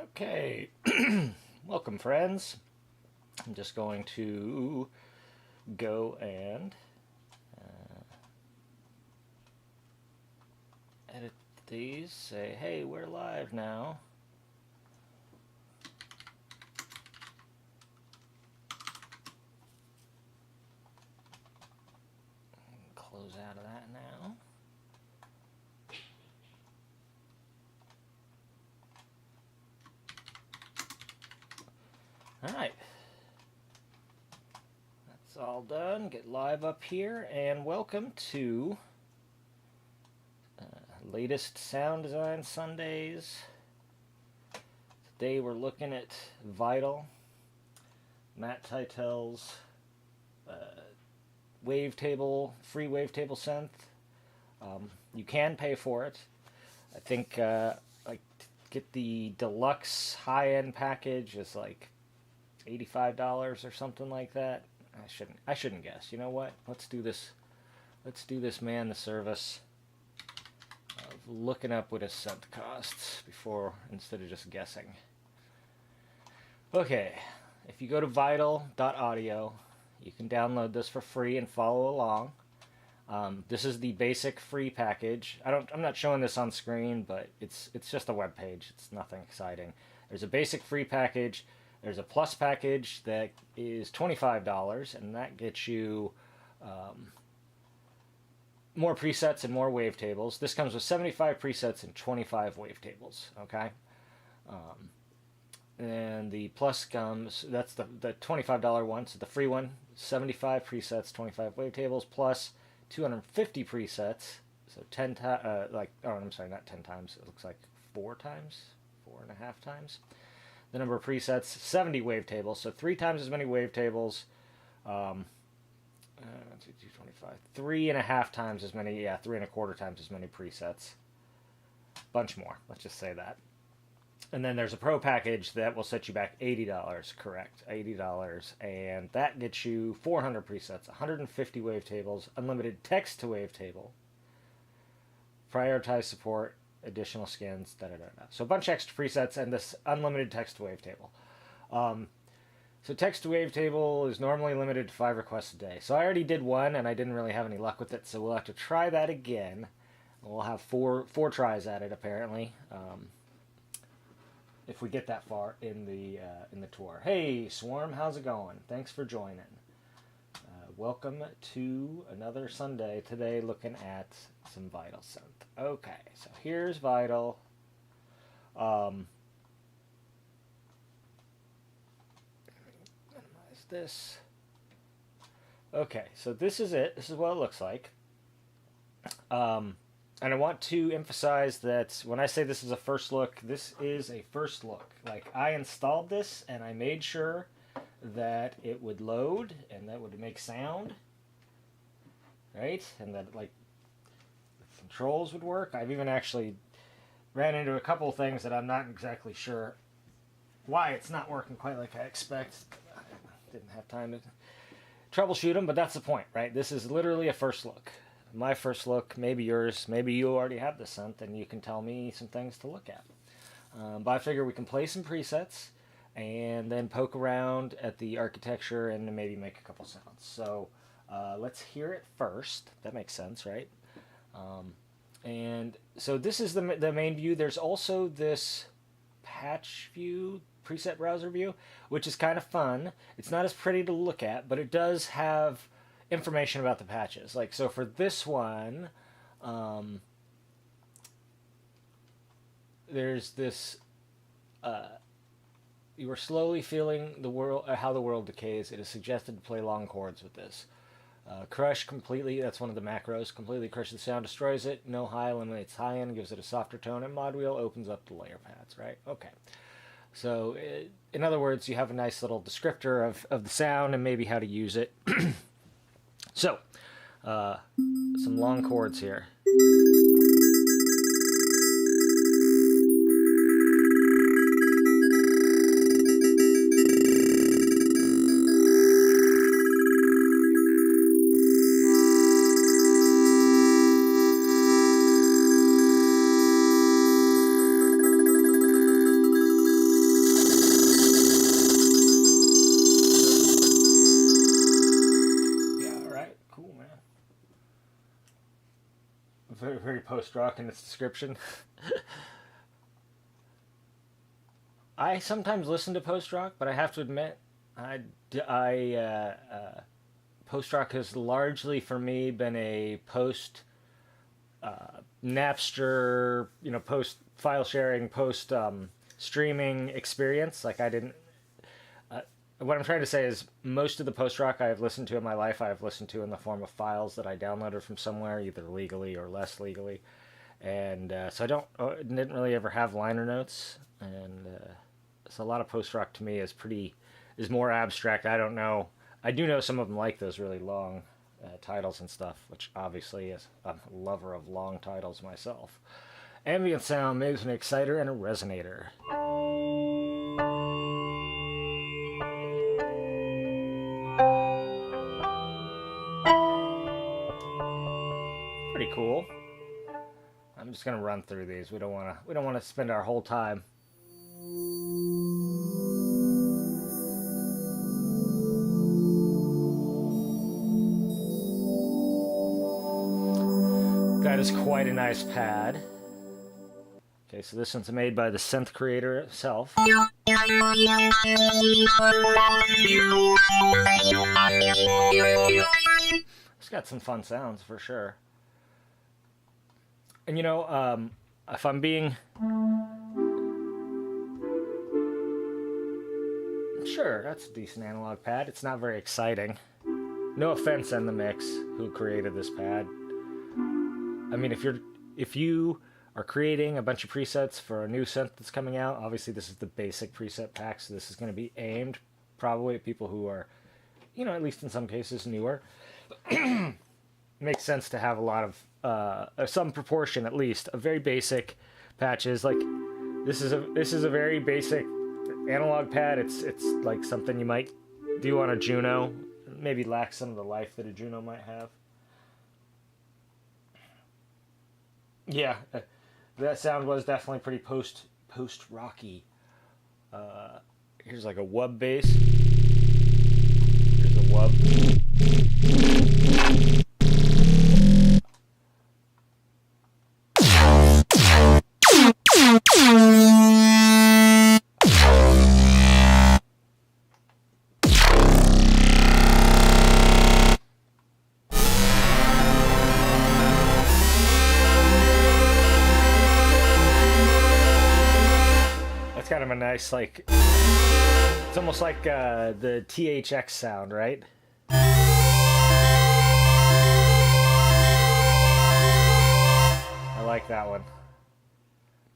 Okay, welcome friends. I'm just going to go and edit these, say, hey, we're live now. Close out of that now. Alright, that's all done. Get live up here, and welcome to latest Sound Design Sundays. Today we're looking at Vital, Matt Titel's wavetable, free wavetable synth. You can pay for it. I think like get the deluxe high-end package is like $85 or something like that. I shouldn't guess. You know what? Let's do this. Let's do this man the service of looking up what a synth costs before, instead of just guessing. Okay, if you go to vital.audio, you can download this for free and follow along. This is the basic free package. I'm not showing this on screen, but it's just a web page. It's nothing exciting. There's a basic free package. There's a plus package that is $25, and that gets you more presets and more wavetables. This comes with 75 presets and 25 wavetables, okay? And the plus comes, that's the $25 one, so the free one, 75 presets, 25 wavetables, plus 250 presets, so 10 times, I'm sorry, not 10 times, it looks like 4 times, 4.5 times. The number of presets, 70 wavetables, so 3 times as many wavetables, 225, 3.5 times as many, 3.25 times as many presets. Bunch more, let's just say that. And then there's a pro package that will set you back $80, correct, $80, and that gets you 400 presets, 150 wavetables, unlimited text to wavetable, prioritized support, additional skins, So a bunch of extra presets and this unlimited text to wavetable. So text to wavetable is normally limited to 5 requests a day. So I already did one and I didn't really have any luck with it, so we'll have to try that again. We'll have four tries at it apparently, if we get that far in the tour. Hey Swarm, how's it going? Thanks for joining. Welcome to another Sunday. Today looking at some Vital synth. Okay, so here's Vital. Minimize this. Okay, so this is it. This is what it looks like. And I want to emphasize that when I say this is a first look, this is a first look. Like, I installed this and I made sure that it would load and that would make sound, right? And that, like, the controls would work. I've even actually ran into a couple of things that I'm not exactly sure why it's not working quite like I expect. I didn't have time to troubleshoot them, but that's the point, right? This is literally a first look. My first look, maybe yours, maybe you already have the synth and you can tell me some things to look at. But I figure we can play some presets and then poke around at the architecture and maybe make a couple sounds. So let's hear it first. That makes sense, right? And so this is the main view. There's also this patch view, preset browser view, which is kind of fun. It's not as pretty to look at, but it does have information about the patches. Like, so for this one, there's this, you are slowly feeling the world, how the world decays. It is suggested to play long chords with this. Crush completely, that's one of the macros, completely crush the sound, destroys it, no high, eliminates high end, gives it a softer tone, and mod wheel opens up the layer pads, right? Okay. So, in other words, you have a nice little descriptor of the sound and maybe how to use it. So, some long chords here. post-rock in its description. I sometimes listen to post-rock, but I have to admit, post-rock has largely, for me, been a Napster, post file sharing, post streaming experience. Like I didn't. What I'm trying to say is most of the post rock I have listened to in my life, I have listened to in the form of files that I downloaded from somewhere, either legally or less legally, and so I didn't really ever have liner notes, and so a lot of post rock to me is more abstract. I don't know. I do know some of them like those really long titles and stuff, which obviously is I'm a lover of long titles myself. Ambient sound makes an exciter and a resonator. Pretty cool. I'm just gonna run through these. We don't wanna spend our whole time. That is quite a nice pad. Okay, so this one's made by the synth creator itself. It's got some fun sounds for sure. And if I'm being... Sure, that's a decent analog pad. It's not very exciting. No offense in the mix who created this pad. I mean, if you are creating a bunch of presets for a new synth that's coming out, obviously this is the basic preset pack, so this is going to be aimed probably at people who are, at least in some cases, newer. Makes sense to have a lot of some proportion, at least, of very basic patches. Like this is a very basic analog pad. It's like something you might do on a Juno. Maybe lacks some of the life that a Juno might have. Yeah, that sound was definitely pretty post rocky. Here's like a wub bass. Here's a wub. Kind of a nice, like, it's almost like the THX sound, right? I like that one.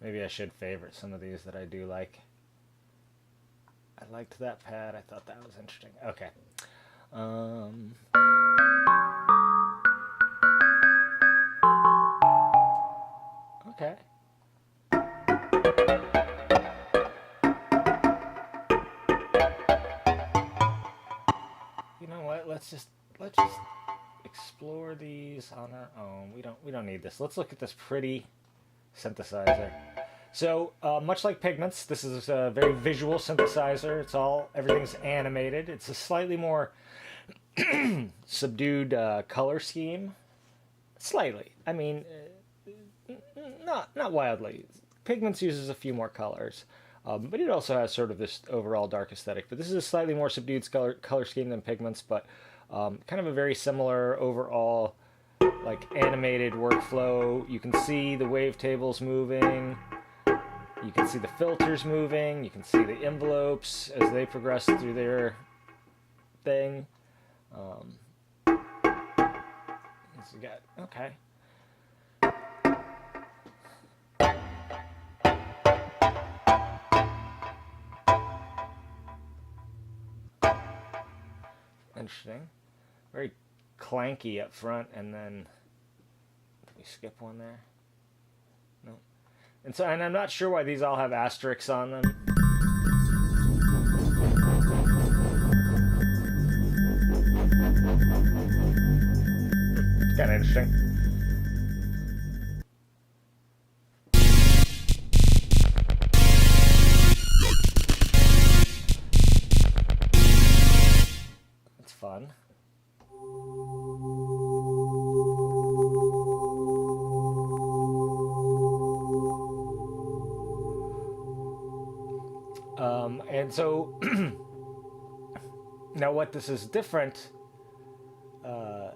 Maybe I should favorite some of these that I do like. I liked that pad. I thought that was interesting. Okay. Okay. You know what? Let's just explore these on our own. We don't need this. Let's look at this pretty synthesizer. So much like Pigments, this is a very visual synthesizer. Everything's animated. It's a slightly more subdued color scheme. Slightly. I mean, not wildly. Pigments uses a few more colors. But it also has sort of this overall dark aesthetic. But this is a slightly more subdued color scheme than Pigments, but kind of a very similar overall, like, animated workflow. You can see the wavetables moving. You can see the filters moving. You can see the envelopes as they progress through their thing. Okay. Interesting. Very clanky up front, and then did we skip one there? No. And I'm not sure why these all have asterisks on them. It's kind of interesting. Fun. And so now what this is different uh,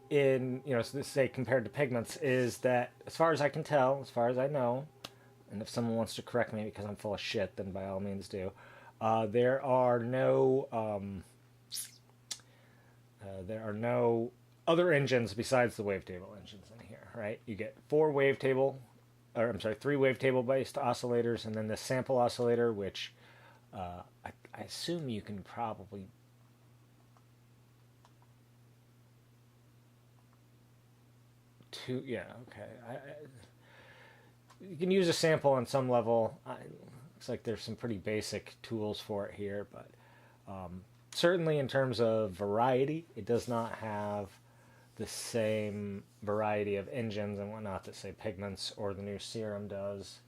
in, so say compared to Pigments is that, as far as I can tell, as far as I know, and if someone wants to correct me because I'm full of shit, then by all means do. There are no other engines besides the wavetable engines in here, right? You get three wavetable based oscillators, and then the sample oscillator, which I assume you can probably you can use a sample on some level. Looks like there's some pretty basic tools for it here, but certainly in terms of variety, it does not have the same variety of engines and whatnot that, say, Pigments or the new Serum does.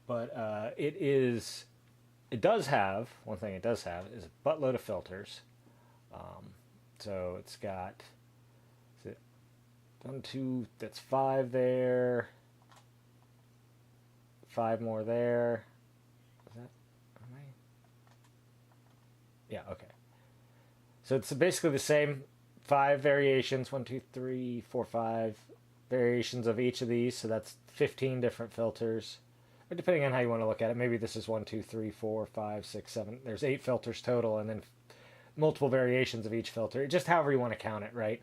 But it does have, one thing it does have is a buttload of filters. So it's got, is it one, two, that's five there, five more there. Is that, am I? Yeah, okay. So it's basically the same five variations, 1, 2, 3, 4, 5 variations of each of these. So that's 15 different filters. Or depending on how you want to look at it, maybe this is 1, 2, 3, 4, 5, 6, 7. There's 8 filters total, and then multiple variations of each filter. Just however you want to count it, right?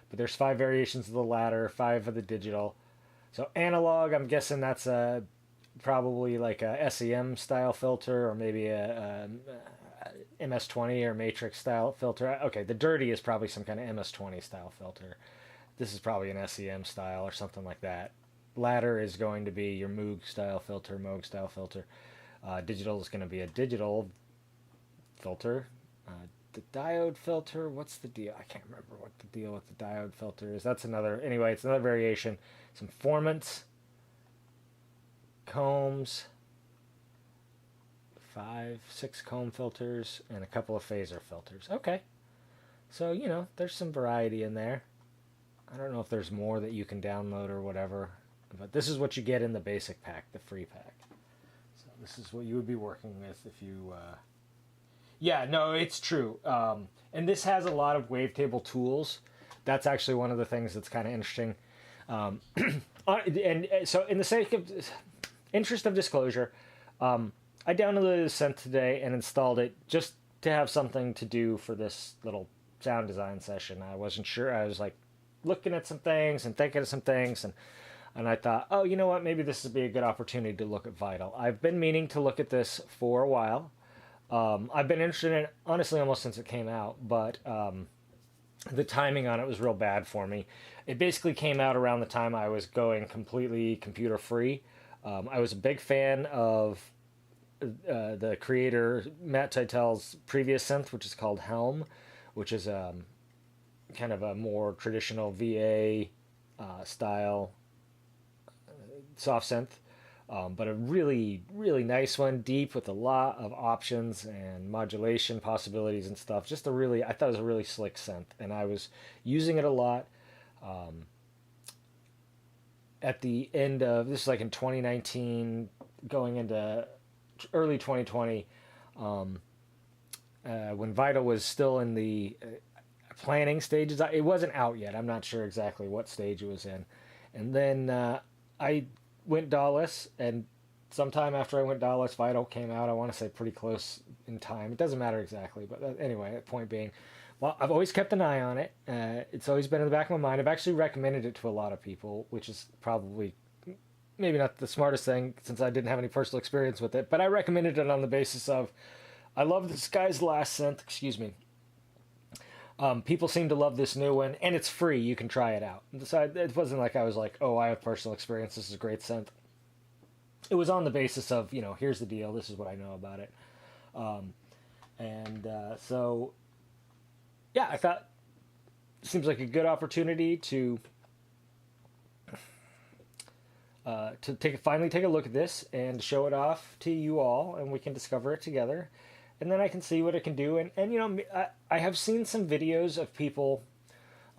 But there's 5 variations of the ladder, 5 of the digital. So analog, I'm guessing that's probably like a SEM style filter, or maybe a MS-20 or Matrix style filter. Okay, the dirty is probably some kind of MS-20 style filter. This is probably an SEM style or something like that. Ladder is going to be your Moog style filter, Moog style filter. Digital is going to be a digital filter. The diode filter, what's the deal? I can't remember what the deal with the diode filter is. That's another, anyway, it's another variation. Some formants, combs, 5, 6 comb filters, and a couple of phaser filters. Okay. So, there's some variety in there. I don't know if there's more that you can download or whatever, but this is what you get in the basic pack, the free pack. So this is what you would be working with if you... Yeah, no, it's true. And this has a lot of wavetable tools. That's actually one of the things that's kind of interesting. And so in the sake of interest of disclosure, I downloaded the synth today and installed it just to have something to do for this little sound design session. I wasn't sure. I was like looking at some things and thinking of some things, and I thought, oh, you know what? Maybe this would be a good opportunity to look at Vital. I've been meaning to look at this for a while. I've been interested in it, honestly, almost since it came out, but the timing on it was real bad for me. It basically came out around the time I was going completely computer free. I was a big fan of the creator, Matt Titel's previous synth, which is called Helm, which is kind of a more traditional VA style soft synth. But a really, really nice one, deep with a lot of options and modulation possibilities and stuff. I thought it was a really slick synth, and I was using it a lot. At the end of, this is like in 2019, going into early 2020, when Vital was still in the planning stages. It wasn't out yet. I'm not sure exactly what stage it was in. And then I went DAWless, and sometime after I went DAWless, Vital came out. I want to say pretty close in time. It doesn't matter exactly, but anyway, the point being, well, I've always kept an eye on it. It's always been in the back of my mind. I've actually recommended it to a lot of people, which is probably maybe not the smartest thing since I didn't have any personal experience with it, but I recommended it on the basis of, I love this guy's last synth, excuse me. People seem to love this new one, and it's free. You can try it out. So it wasn't like I was like, oh, I have personal experience. This is a great synth. It was on the basis of, here's the deal. This is what I know about it. So, yeah, I thought it seems like a good opportunity to finally take a look at this and show it off to you all, and we can discover it together. And then I can see what it can do. And I have seen some videos of people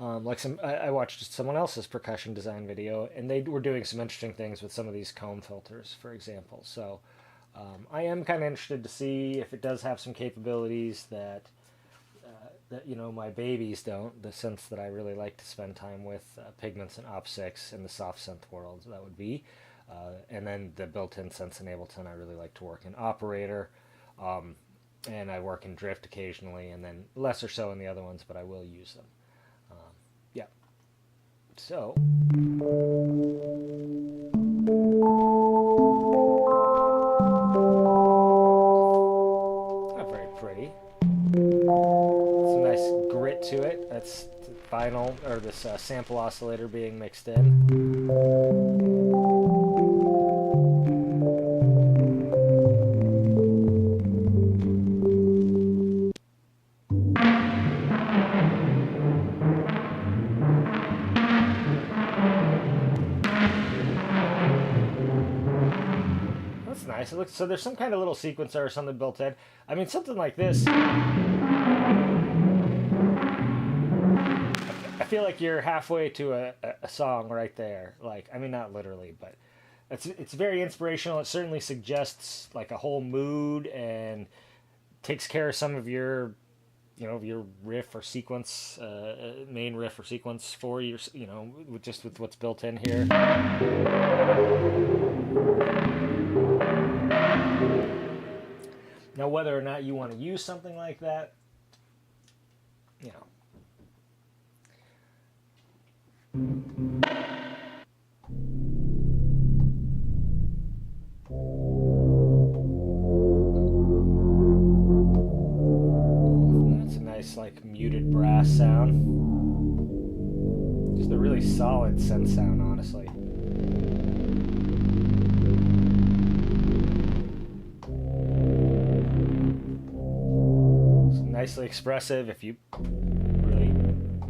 I watched someone else's percussion design video, and they were doing some interesting things with some of these comb filters, for example. So I am kind of interested to see if it does have some capabilities that my babies don't. The synths that I really like to spend time with, Pigments and opsix in the soft synth world, that would be. And then the built-in synths in Ableton, I really like to work in Operator. And I work in Drift occasionally, and then less or so in the other ones, but I will use them. Yeah. So. Not very pretty. Some nice grit to it. That's vinyl, or this sample oscillator being mixed in. Nice. It looks, so there's some kind of little sequencer or something built in. I mean, something like this. I feel like you're halfway to a song right there. Like, I mean, not literally, but it's very inspirational. It certainly suggests like a whole mood and takes care of some of your, your riff or sequence, main riff or sequence for your, with what's built in here. Now, whether or not you want to use something like that, that's a nice, like, muted brass sound. Just a really solid synth sound, honestly. Nicely expressive. If you really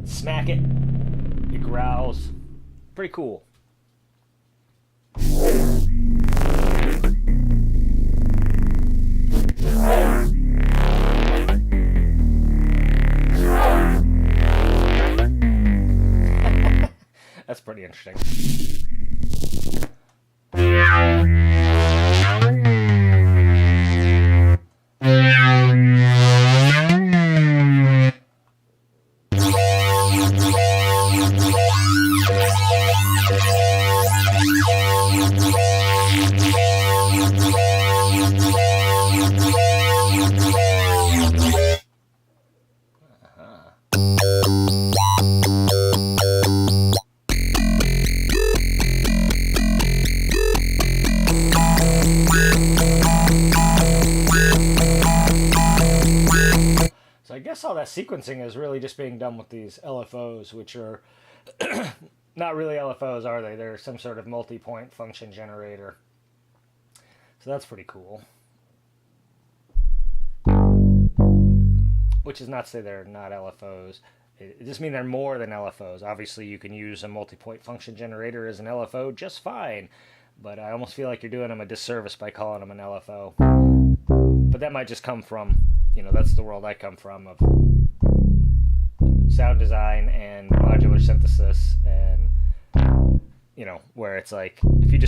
smack it, it growls. Pretty cool. That's pretty interesting. So I guess all that sequencing is really just being done with these LFOs, which are not really LFOs, are they? They're some sort of multi-point function generator. So that's pretty cool. Which is not to say they're not LFOs. It just means they're more than LFOs. Obviously, you can use a multi-point function generator as an LFO just fine, but I almost feel like you're doing them a disservice by calling them an LFO. But that might just come from, that's the world I come from, of sound design and modular synthesis, and, where it's like, if you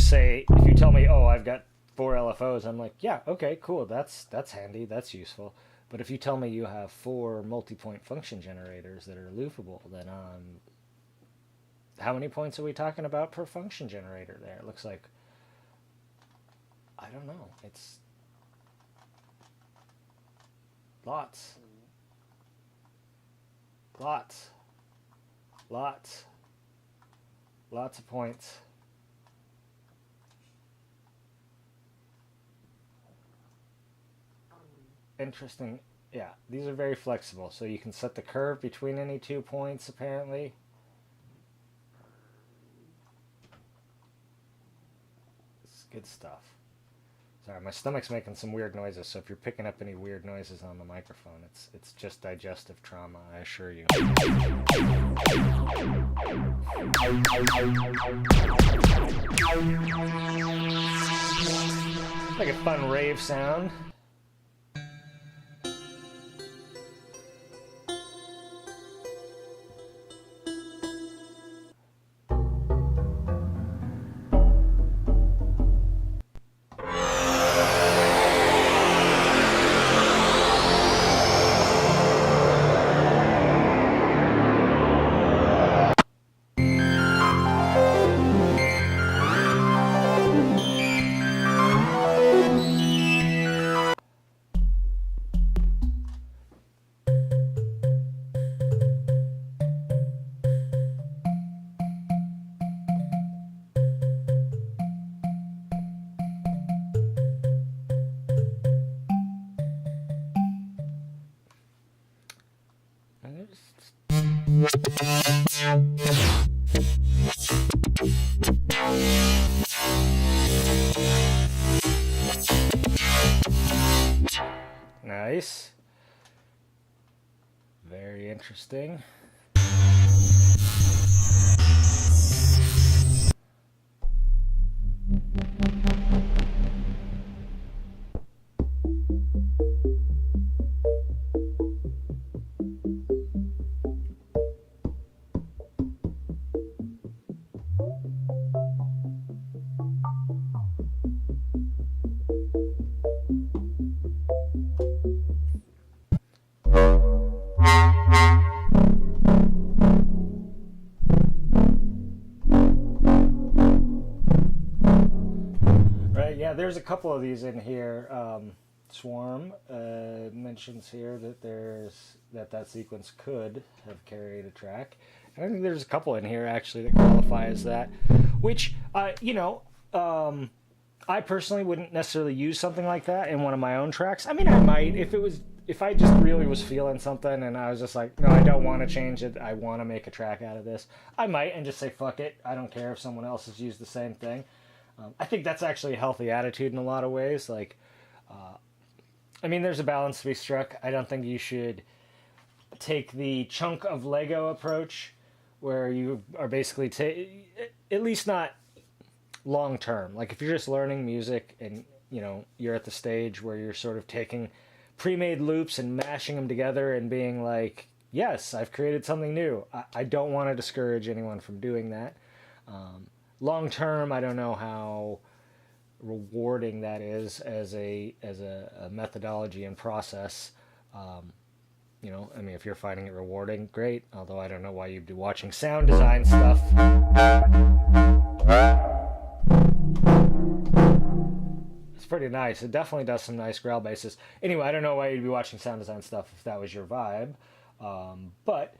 tell me, oh, I've got 4 LFOs, I'm like, yeah, okay, cool, that's handy, that's useful. But if you tell me you have 4 multi-point function generators that are loopable, then how many points are we talking about per function generator there? It looks like, I don't know, it's lots. Lots of points. Interesting. Yeah, these are very flexible, so you can set the curve between any 2 points, apparently. It's good stuff. Sorry, my stomach's making some weird noises, so if you're picking up any weird noises on the microphone, it's just digestive trauma, I assure you. Like a fun rave sound. Nice. Very interesting. Right, yeah, there's a couple of these in here. Swarm mentions here that that sequence could have carried a track. And I think there's a couple in here actually that qualify as that, which I personally wouldn't necessarily use something like that in one of my own tracks. I mean, I might if I just really was feeling something and I was just like, no, I don't want to change it. I want to make a track out of this. I might and just say fuck it. I don't care if someone else has used the same thing. I think that's actually a healthy attitude in a lot of ways. Like, I mean, there's a balance to be struck. I don't think you should take the chunk of Lego approach where you are basically at least not long term. Like if you're just learning music and you're at the stage where you're sort of taking pre-made loops and mashing them together and being like, yes, I've created something new. I don't want to discourage anyone from doing that. Long term, I don't know how rewarding that is as a methodology and process. I mean, if you're finding it rewarding, great. Although I don't know why you'd be watching sound design stuff. It's pretty nice. It definitely does some nice growl basses. Anyway, I don't know why you'd be watching sound design stuff if that was your vibe. But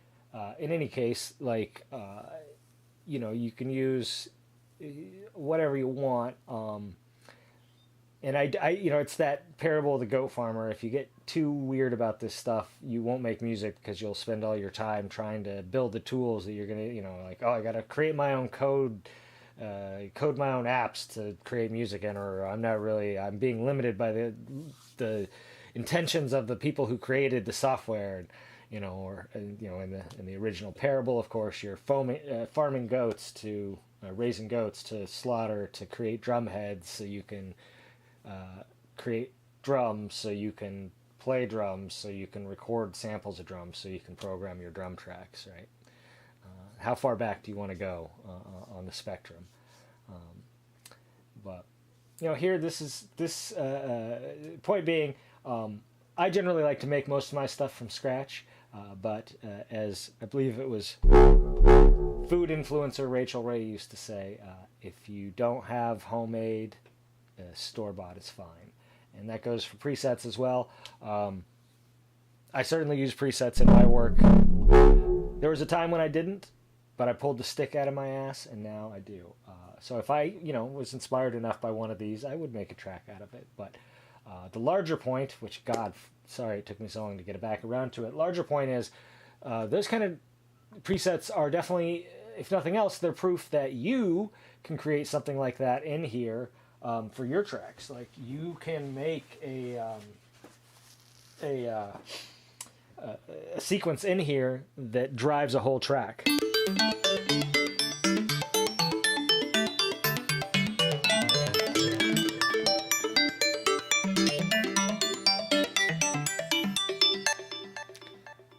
in any case, like, you can use whatever you want. And I, it's that parable of the goat farmer. If you get too weird about this stuff, you won't make music because you'll spend all your time trying to build the tools that you're going to, like, oh, I got to create my own code my own apps to create music in, or I'm being limited by the intentions of the people who created the software. In the original parable, of course, you're farming goats to raising goats to slaughter to create drum heads so you can create drums, so you can play drums, so you can record samples of drums, so you can program your drum tracks, right? How far back do you want to go on the spectrum? But here this point being, I generally like to make most of my stuff from scratch. But as I believe it was food influencer Rachel Ray used to say, if you don't have homemade, store-bought is fine. And that goes for presets as well. I certainly use presets in my work. There was a time when I didn't, but I pulled the stick out of my ass, and now I do. So if I, was inspired enough by one of these, I would make a track out of it. But the larger point, which, God, sorry it took me so long to get back around to it. Larger point is those kind of presets are definitely, if nothing else, they're proof that you can create something like that in here for your tracks. Like you can make a sequence in here that drives a whole track.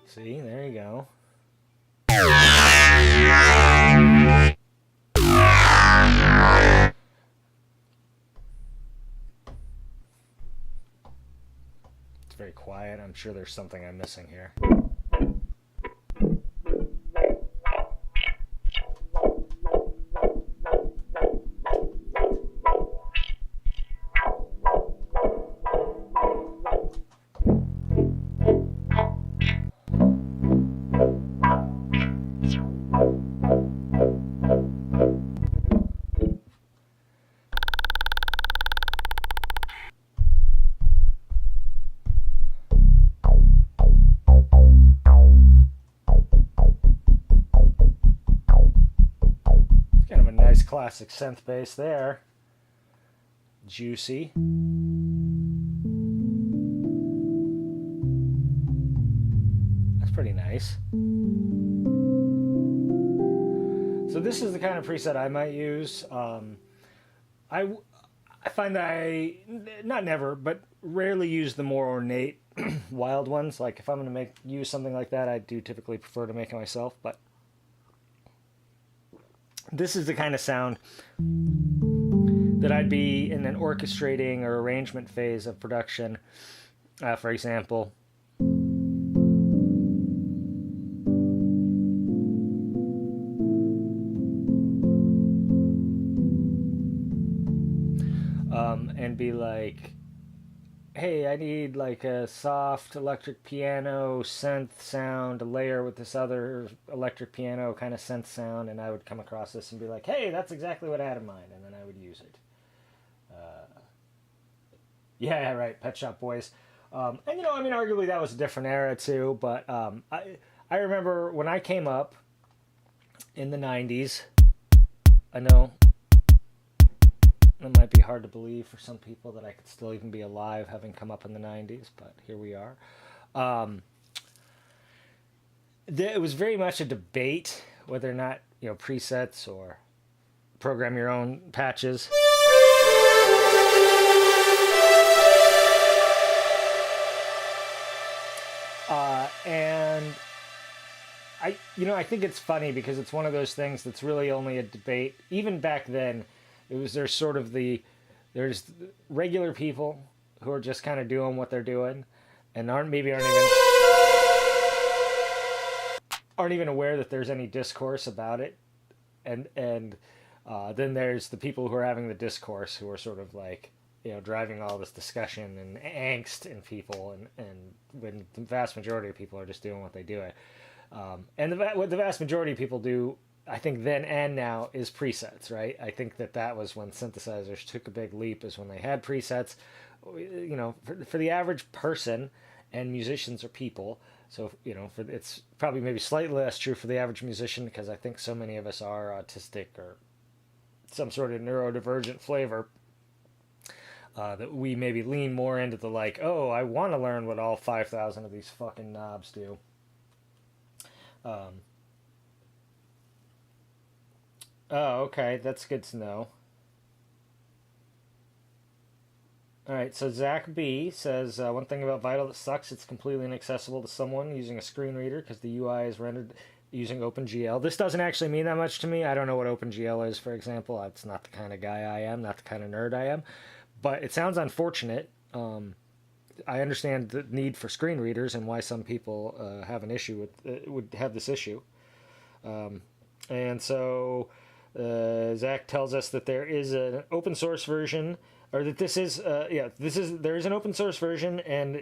See, there you go. It's very quiet. I'm sure there's something I'm missing here. classic synth bass there. Juicy. That's pretty nice. So this is the kind of preset I might use. I find that I, not never, but rarely use the more ornate wild ones. Like if I'm going to use something like that, I do typically prefer to make it myself. But this is the kind of sound that I'd be in an orchestrating or arrangement phase of production, for example. And be like, hey, I need like a soft electric piano synth sound to layer with this other electric piano kind of synth sound, and I would come across this and be like, hey, that's exactly what I had in mind, and then I would use it. Yeah, right, Pet Shop Boys. And you know, I mean, arguably that was a different era too, but I remember when I came up in the 90s, I know it might be hard to believe for some people that I could still even be alive having come up in the 90s, but here we are. It was very much a debate whether or not, you know, presets or program your own patches. And I think it's funny because it's one of those things that's really only a debate. Even back then, there's regular people who are just kind of doing what they're doing and aren't even aware that there's any discourse about it. And then there's the people who are having the discourse who are sort of like, you know, driving all this discussion and angst in people, and when the vast majority of people are just doing what they do. And what the vast majority of people do, I think then and now, is presets, right? I think that was when synthesizers took a big leap, is when they had presets. You know, for the average person, and musicians are people, so, you know, it's probably maybe slightly less true for the average musician, because I think so many of us are autistic or some sort of neurodivergent flavor, that we maybe lean more into the like, oh, I want to learn what all 5,000 of these fucking knobs do. Oh, okay, that's good to know. All right, so Zach B says, one thing about Vital that sucks, it's completely inaccessible to someone using a screen reader because the UI is rendered using OpenGL. This doesn't actually mean that much to me. I don't know what OpenGL is, for example. It's not the kind of guy I am, not the kind of nerd I am. But it sounds unfortunate. I understand the need for screen readers and why some people have an issue with would have this issue. And so Zach tells us that there is an open source version, or that there is an open source version, and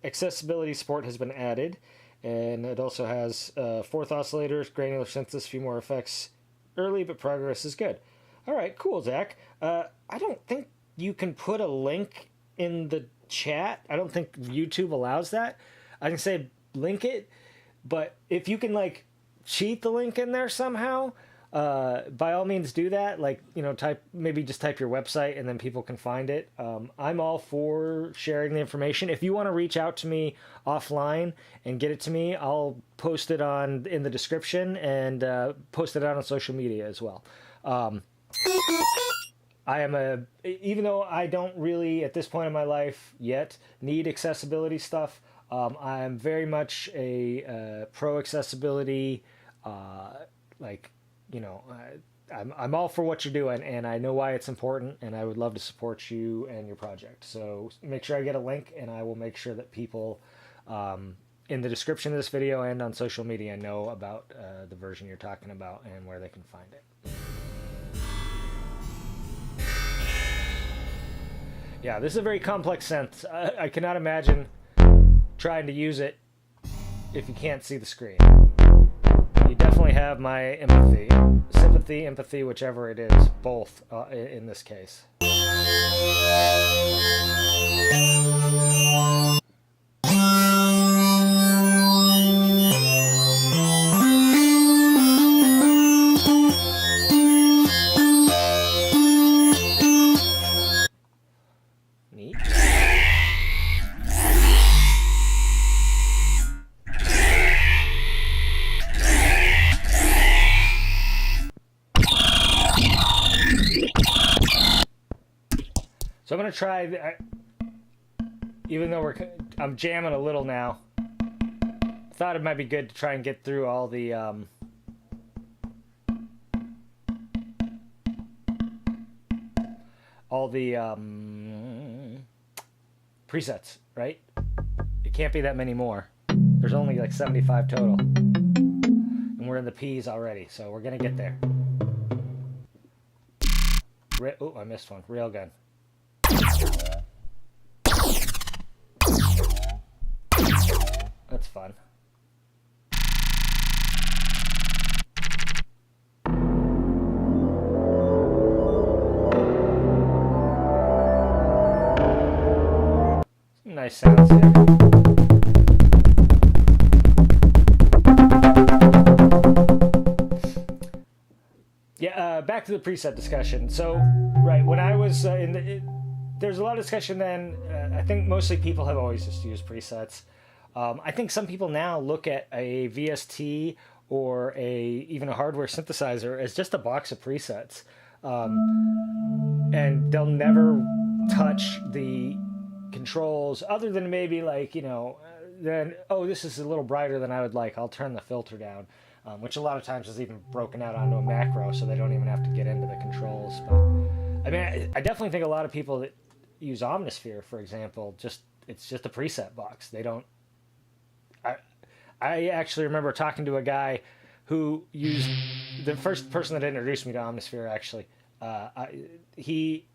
accessibility support has been added, and it also has fourth oscillators, granular synthesis, a few more effects early, but progress is good. All right, cool, Zach. I don't think you can put a link in the chat. I don't think YouTube allows that. I can say link it, but if you can like cheat the link in there somehow, by all means do that. Like, you know, type your website and then people can find it. I'm all for sharing the information. If you want to reach out to me offline and get it to me, I'll post it in the description and post it out on social media as well. Even though I don't really, at this point in my life yet, need accessibility stuff, I'm very much a pro accessibility, I'm all for what you're doing, and I know why it's important, and I would love to support you and your project. So make sure I get a link, and I will make sure that people in the description of this video and on social media know about the version you're talking about and where they can find it. Yeah, this is a very complex synth. I cannot imagine trying to use it if you can't see the screen. You definitely have my sympathy, empathy, whichever it is, both in this case. So I'm going to try, even though I'm jamming a little now, I thought it might be good to try and get through all the presets, right? It can't be that many more. There's only like 75 total. And we're in the P's already, so we're going to get there. Oh, I missed one. Railgun. That's fun. Some nice sounds here. Yeah, back to the preset discussion. So, right, when I was there's a lot of discussion then. I think mostly people have always just used presets. I think some people now look at a VST or even a hardware synthesizer as just a box of presets. And they'll never touch the controls other than maybe like, then, oh, this is a little brighter than I would like. I'll turn the filter down. Which a lot of times is even broken out onto a macro, so they don't even have to get into the controls. But I mean, I definitely think a lot of people that use Omnisphere, for example, it's just a preset box. They don't. I actually remember talking to a guy who used the first person that introduced me to Omnisphere. Actually, he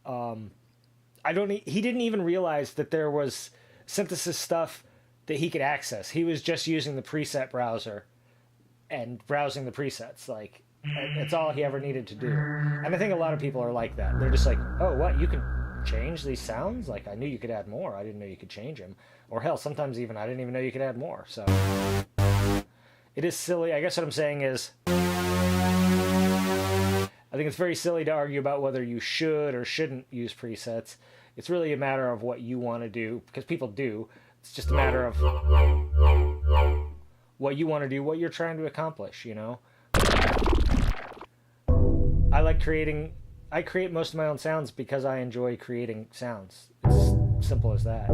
didn't even realize that there was synthesis stuff that he could access. He was just using the preset browser and browsing the presets. Like, it's all he ever needed to do. And I think a lot of people are like that. They're just like, oh, what, you can change these sounds? Like, I knew you could add more. I didn't know you could change them. Or hell, sometimes even I didn't even know you could add more. So it is silly. I guess what I'm saying is, I think it's very silly to argue about whether you should or shouldn't use presets. It's really a matter of what you want to do, because people do. It's just a matter of what you want to do, what you're trying to accomplish, I create most of my own sounds because I enjoy creating sounds. It's simple as that.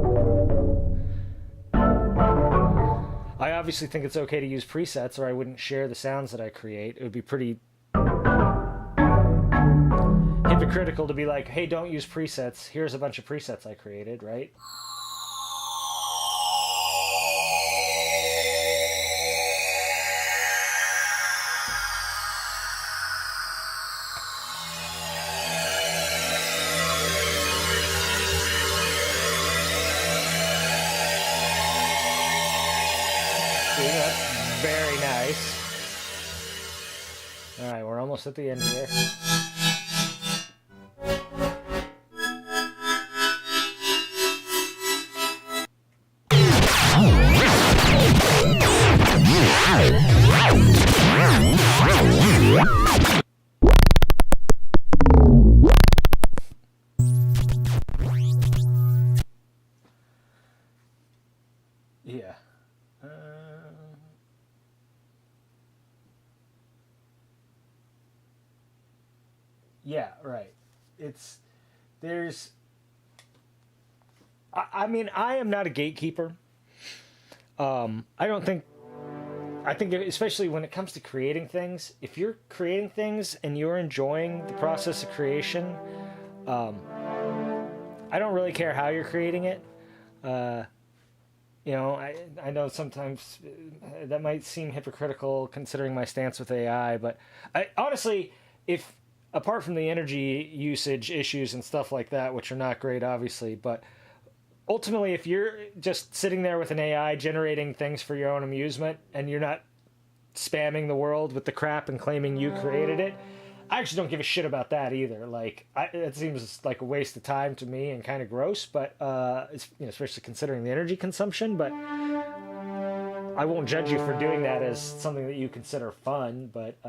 I obviously think it's okay to use presets, or I wouldn't share the sounds that I create. It would be pretty hypocritical to be like, hey, don't use presets. Here's a bunch of presets I created, right? Very nice. All right, we're almost at the end here. Yeah. Yeah, right. I mean, I am not a gatekeeper. I think especially when it comes to creating things, if you're creating things and you're enjoying the process of creation, I don't really care how you're creating it. I know sometimes that might seem hypocritical considering my stance with AI, but honestly, if apart from the energy usage issues and stuff like that, which are not great, obviously, but ultimately, if you're just sitting there with an AI generating things for your own amusement and you're not spamming the world with the crap and claiming you created it, I actually don't give a shit about that either. Like, it seems like a waste of time to me and kind of gross, but especially considering the energy consumption. But I won't judge you for doing that as something that you consider fun, but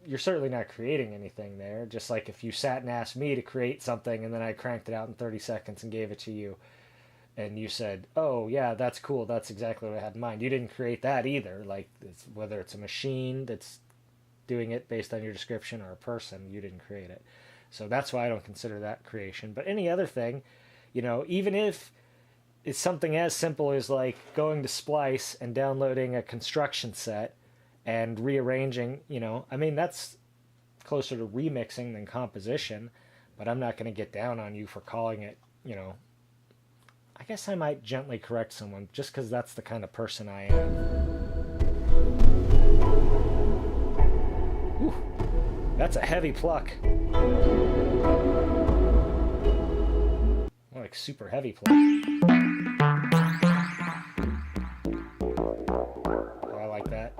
you're certainly not creating anything there. Just like if you sat and asked me to create something and then I cranked it out in 30 seconds and gave it to you, and you said, oh, yeah, that's cool, that's exactly what I had in mind. You didn't create that either. Like, whether it's a machine that's doing it based on your description or a person, you didn't create it. So that's why I don't consider that creation. But any other thing, even if it's something as simple as like going to Splice and downloading a construction set and rearranging, I mean, that's closer to remixing than composition, but I'm not going to get down on you for calling it, I guess I might gently correct someone just because that's the kind of person I am. Whew, that's a heavy pluck. Like super heavy pluck. Oh, I like that.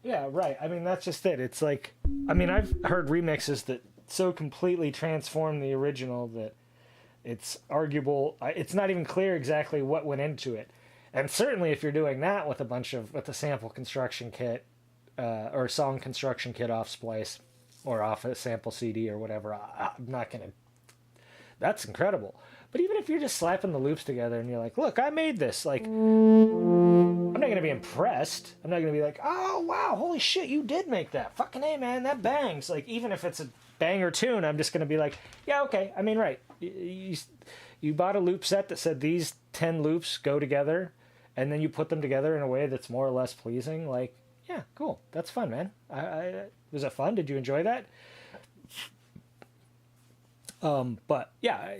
Yeah, right. I mean, that's just it. It's like, I mean, I've heard remixes that so completely transform the original that it's arguable. It's not even clear exactly what went into it. And certainly if you're doing that with with a sample construction kit, or a song construction kit off Splice or off a sample CD or whatever, I'm not going to, that's incredible. But even if you're just slapping the loops together and you're like, look, I made this, like, I'm not going to be impressed. I'm not going to be like, oh, wow, holy shit, you did make that. Fucking A, man, that bangs. Like, even if it's a banger tune, I'm just going to be like, yeah, okay, I mean, right. You bought a loop set that said these 10 loops go together, and then you put them together in a way that's more or less pleasing. Like, yeah, cool. That's fun, man. Was it fun? Did you enjoy that? But yeah,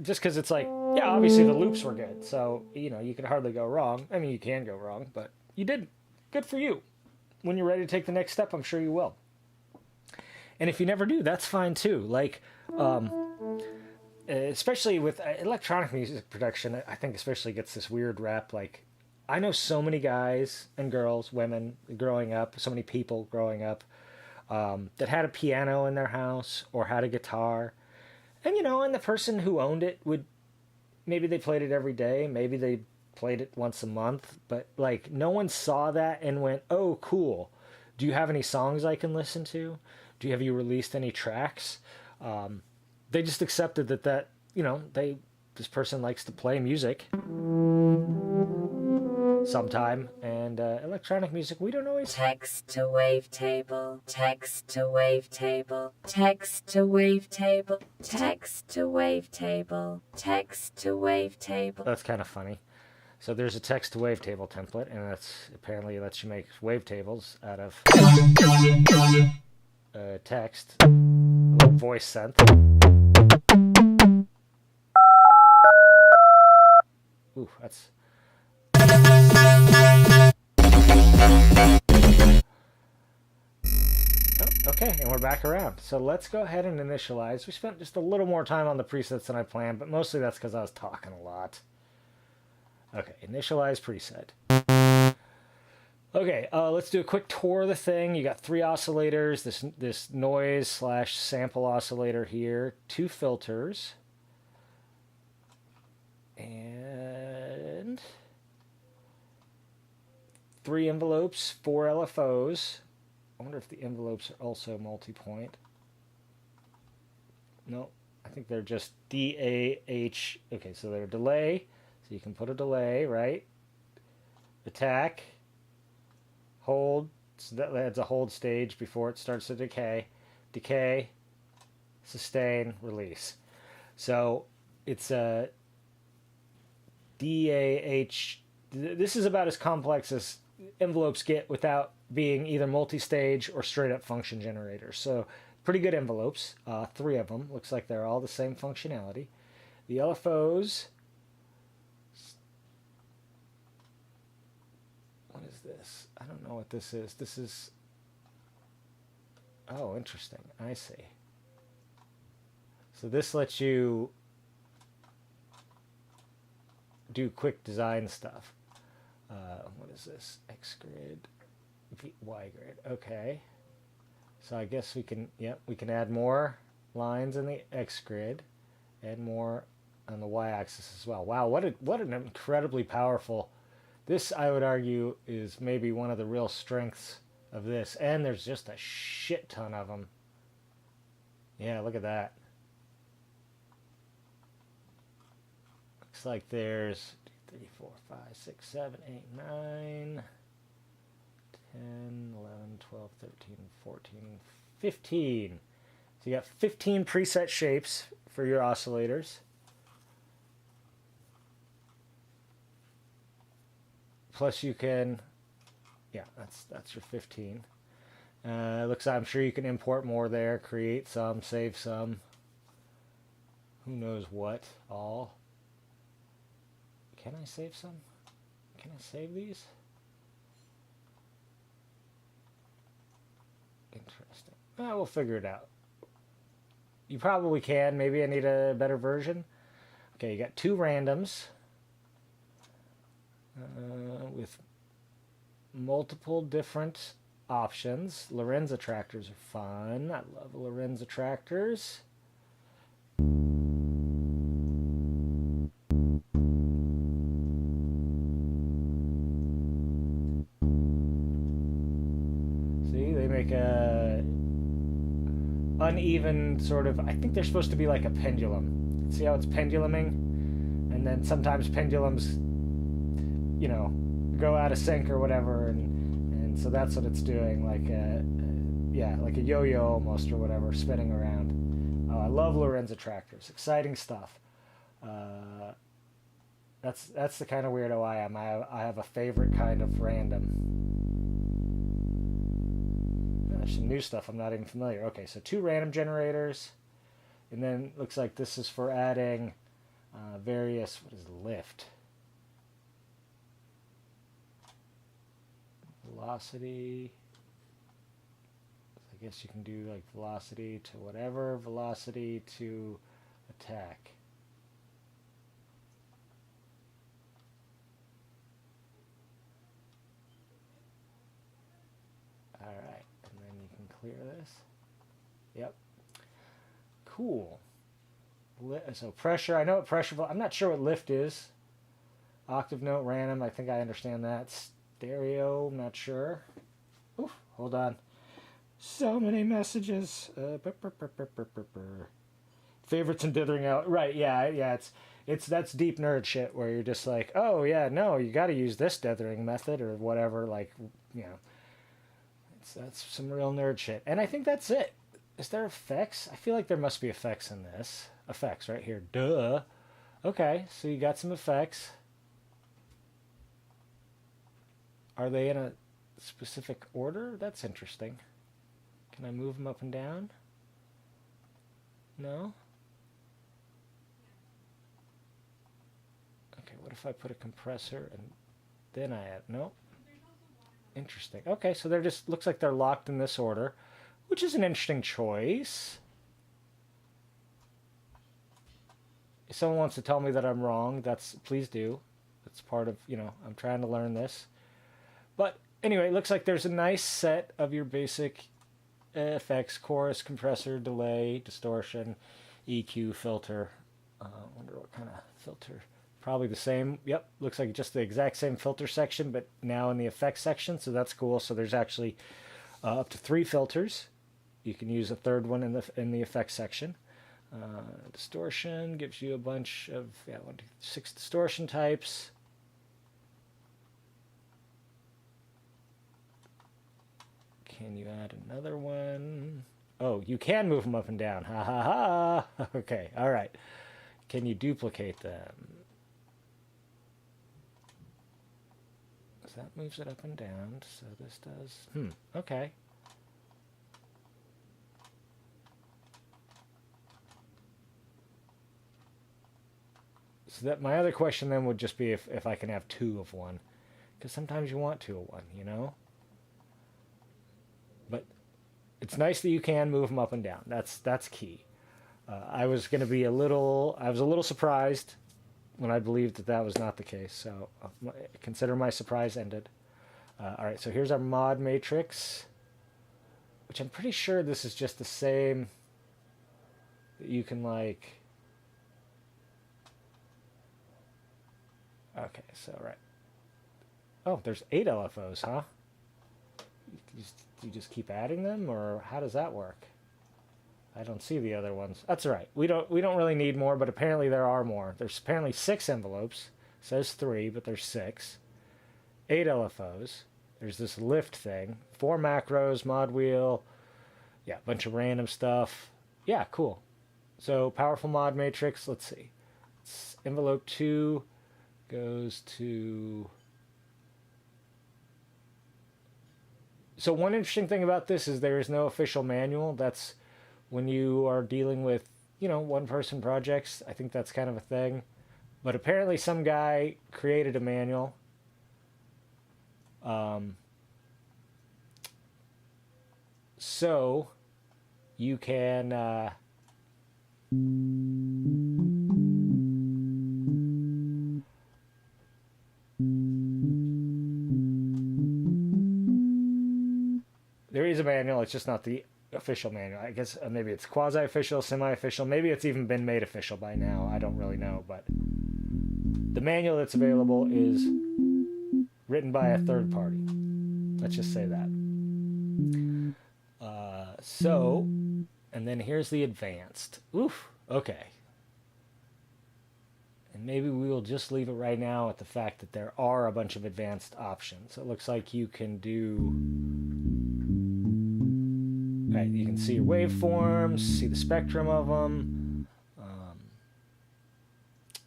just because it's like, yeah, obviously the loops were good, so you can hardly go wrong. I mean, you can go wrong, but you did. Good for you. When you're ready to take the next step, I'm sure you will. And if you never do, that's fine too. Like, especially with electronic music production, I think especially gets this weird rap. Like, I know so many guys and girls, women growing up, so many people growing up that had a piano in their house or had a guitar. And, and the person who owned it maybe they played it every day, maybe they played it once a month, but, like, no one saw that and went, oh, cool. Do you have any songs I can listen to? Have you released any tracks? They just accepted that this person likes to play music sometime, and electronic music, we don't always. Text to wavetable, text to wavetable, text to wavetable, text to wavetable, text to wavetable. That's kind of funny. So there's a text to wavetable template, and that's apparently lets you make wavetables out of text, a little voice synth. Ooh, that's. Okay, and we're back around. So let's go ahead and initialize. We spent just a little more time on the presets than I planned, but mostly that's because I was talking a lot. Okay, initialize preset. Okay, let's do a quick tour of the thing. You got 3 oscillators, this noise/sample oscillator here, 2 filters, and 3 envelopes, 4 LFOs. I wonder if the envelopes are also multi-point. No, I think they're just DAH. Okay, so they're delay. So you can put a delay, right? Attack. Hold. So that adds a hold stage before it starts to decay. Decay. Sustain. Release. So it's a DAH. This is about as complex as envelopes get without being either multi-stage or straight-up function generators. So pretty good envelopes, 3 of them. Looks like they're all the same functionality. The LFOs, what is this? I don't know what this is. This is, oh, interesting. I see. So this lets you do quick design stuff. What is this? X grid, Y grid. Okay. So I guess we can, we can add more lines in the X grid and more on the Y axis as well. Wow, what an incredibly powerful. This, I would argue, is maybe one of the real strengths of this. And there's just a shit ton of them. Yeah, look at that. Looks like there's 2, 3, 4, 5, 6, 7, 8, 9, 10, 11, 12, 13, 14, 15. So you got 15 preset shapes for your oscillators. Plus you can, yeah, that's your 15. Looks like I'm sure you can import more there, create some, save some. Who knows what all. Can I save some? Can I save these? Interesting. We'll figure it out. You probably can. Maybe I need a better version. Okay, you got 2 randoms with multiple different options. Lorenz attractors are fun. I love Lorenz attractors. See, they make a uneven sort of, I think they're supposed to be like a pendulum. See how it's penduluming? And then sometimes pendulums, you know, go out of sync or whatever, and so that's what it's doing, like yeah, like a yo-yo almost or whatever, spinning around. I love Lorenz attractors. Exciting stuff. That's the kind of weirdo I am. I have a favorite kind of random. There's some new stuff I'm not even familiar. Okay, so 2 random generators, and then looks like this is for adding various, what is lift? Velocity. I guess you can do like velocity to whatever, velocity to attack. Alright, and then you can clear this. Yep. Cool. So pressure, I know what pressure, I'm not sure what lift is. Octave note, random, I think I understand that. Stereo, I'm not sure. Oof, hold on. So many messages. Favorites and dithering out. Right, yeah, it's that's deep nerd shit where you're just like, oh yeah, no, you got to use this dithering method or whatever, like, you know. That's some real nerd shit. And I think that's it. Is there effects? I feel like there must be effects in this. Effects right here. Duh. Okay, so you got some effects. Are they in a specific order? That's interesting. Can I move them up and down? No? Okay, what if I put a compressor and then I add... No? Interesting. Okay, so they're just... Looks like they're locked in this order, which is an interesting choice. If someone wants to tell me that I'm wrong, that's... Please do. That's part of, you know, I'm trying to learn this. But anyway, it looks like there's a nice set of your basic effects: chorus, compressor, delay, distortion, EQ, filter. Wonder what kind of filter. Probably the same. Yep, looks like just the exact same filter section, but now in the effects section, so that's cool. So there's actually up to 3 filters. You can use a third one in the effects section. Distortion gives you a bunch of 6 distortion types. Can you add another one? Oh, you can move them up and down. Ha ha ha. Okay, all right. Can you duplicate them? So that moves it up and down. So this does. Okay. So that my other question then would just be if I can have 2 of one, because sometimes you want 2 of one, you know. But it's nice that you can move them up and down. That's key. I was a little surprised when I believed that was not the case. So consider my surprise ended. All right, so here's our mod matrix, which I'm pretty sure this is just the same. That you can like. Okay, so right. Oh, there's 8 LFOs, huh? You just keep adding them, or how does that work? I don't see the other ones. That's all right. We don't really need more, but apparently there are more. There's apparently 6 envelopes. It says 3, but there's 6. 8 LFOs. There's this lift thing. 4 macros, mod wheel. Yeah, a bunch of random stuff. Yeah, cool. So powerful mod matrix. Let's see. Envelope 2 goes to... So one interesting thing about this is there is no official manual. That's when you are dealing with, one-person projects. I think that's kind of a thing. But apparently some guy created a manual. So you can... there is a manual, it's just not the official manual. I guess maybe it's quasi-official, semi-official. Maybe it's even been made official by now. I don't really know, but the manual that's available is written by a third party. Let's just say that. And then here's the advanced. Oof, okay. And maybe we will just leave it right now at the fact that there are a bunch of advanced options. It looks like you can do... Right, you can see your waveforms, see the spectrum of them.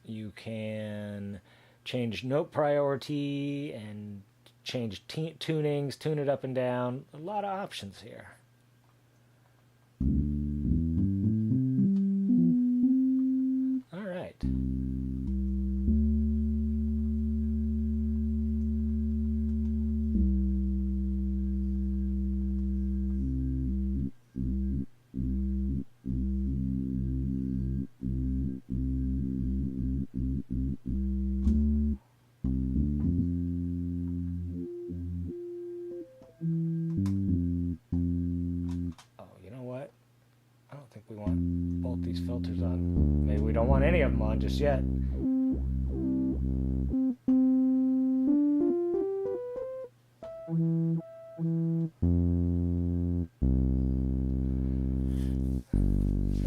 You can change note priority and change tunings, tune it up and down. A lot of options here. All right. We want both these filters on. Maybe we don't want any of them on just yet.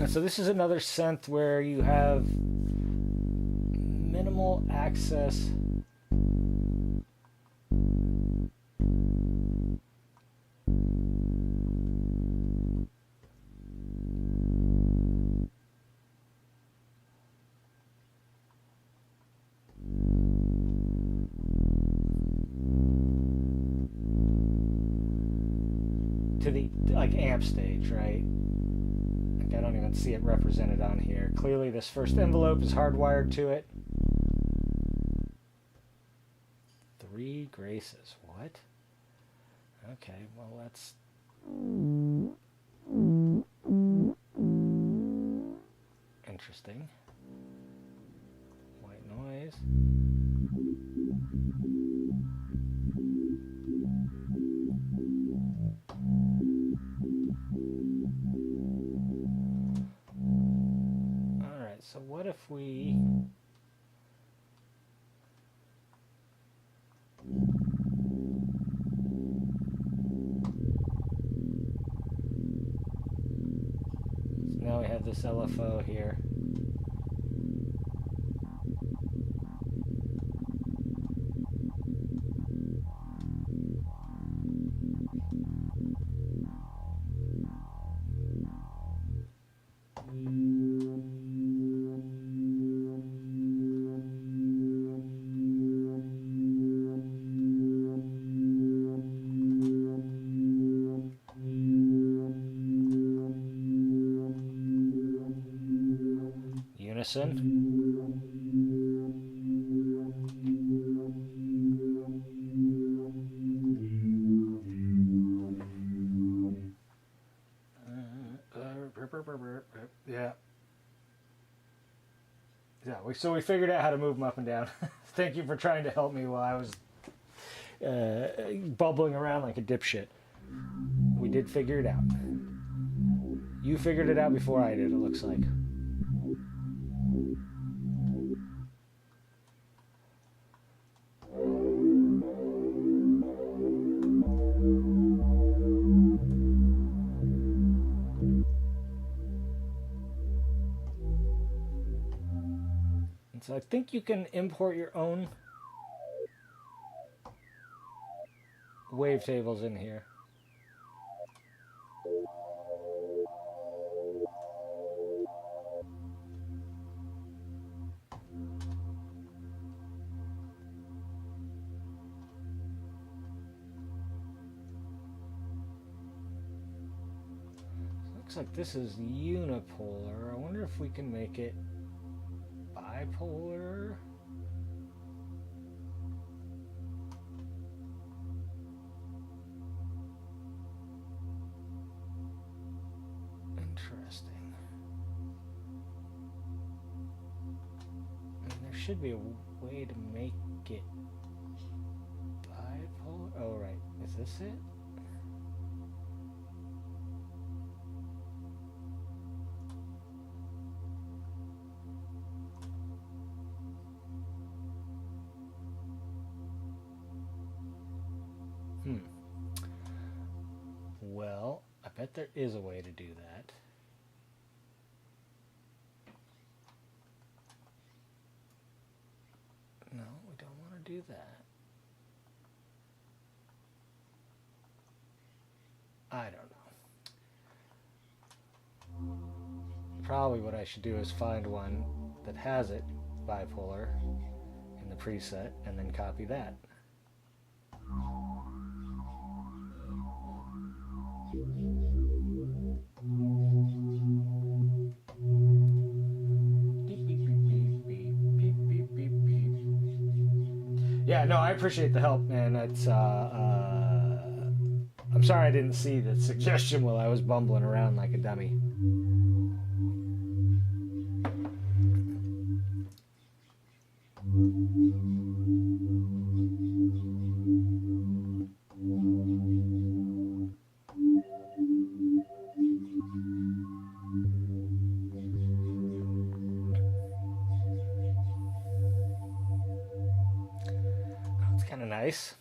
So this is another synth where you have minimal access to the amp stage, right? I don't even see it represented on here. Clearly this first envelope is hardwired to it. 3 graces. What? Okay, well that's... interesting. White noise. Alright, so what if we... So now we have this LFO here. Unison. Yeah. Yeah, so we figured out how to move them up and down. Thank you for trying to help me while I was bubbling around like a dipshit. We did figure it out. You figured it out before I did, it looks like. So I think you can import your own wavetables in here. Looks like this is unipolar. I wonder if we can make it bipolar. Interesting. I mean, there should be a way to make it bipolar. Oh, right. Is this it? Well, I bet there is a way to do that. No, we don't want to do that. I don't know. Probably what I should do is find one that has it bipolar in the preset and then copy that. Yeah, no, I appreciate the help, man. It's I'm sorry I didn't see the suggestion while I was bumbling around like a dummy. Kind of nice.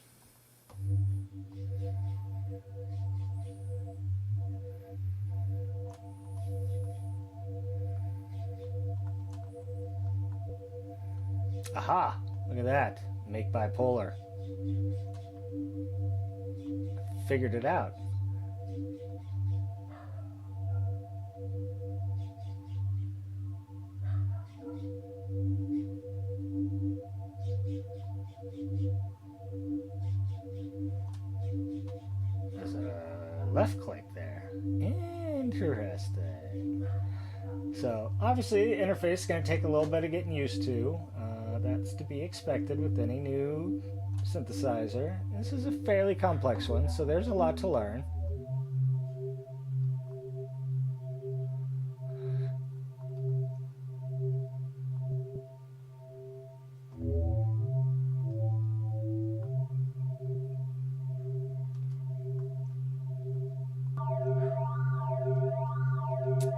Aha! Look at that. Make bipolar. Figured it out. Left click there. Interesting. So obviously the interface is going to take a little bit of getting used to. That's to be expected with any new synthesizer. This is a fairly complex one, so there's a lot to learn.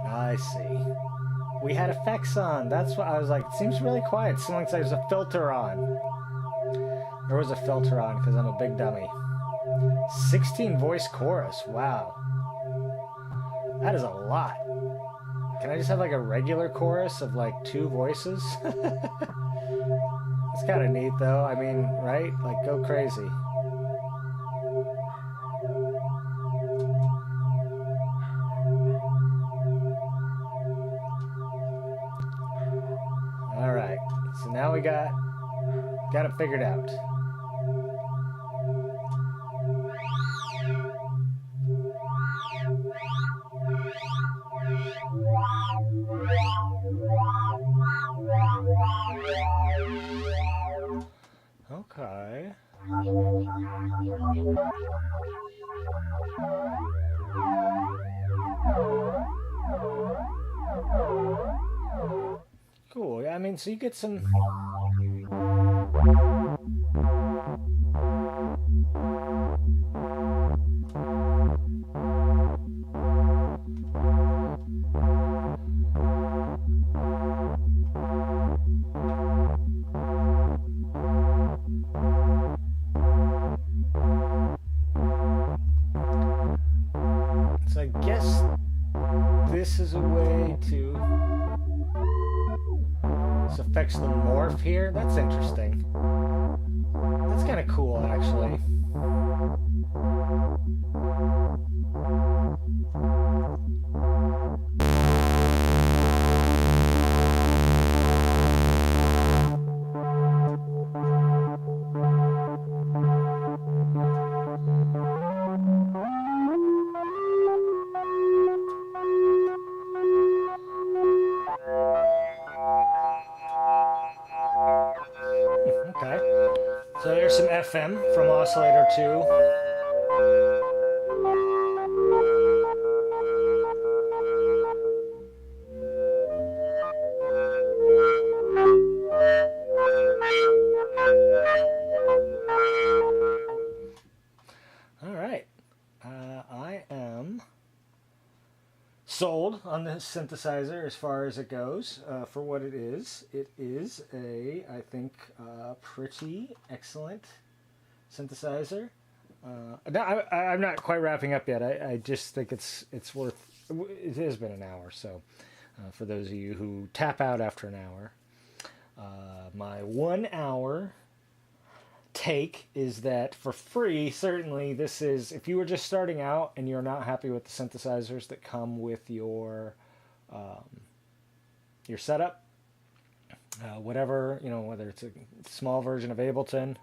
I see. We had effects on. That's what I was like. It seems really quiet. It seems like there's a filter on. There was a filter on because I'm a big dummy. 16 voice chorus. Wow. That is a lot. Can I just have like a regular chorus of like 2 voices? It's kind of neat though. I mean, right? Like go crazy. So now we got it figured out. Okay. Cool. I mean, so you get some. So I guess this is a way to this affects the morph here. That's interesting. That's kind of cool, actually. Okay. So there's some FM from oscillator 2. All right. I am sold on this synthesizer as far as it goes. For what it is a, I think, pretty excellent synthesizer. No, I'm not quite wrapping up yet. I just think it's worth. It has been an hour, so for those of you who tap out after an hour, my 1 hour take is that for free, certainly this is, if you were just starting out and you're not happy with the synthesizers that come with your setup, whatever, whether it's a small version of Ableton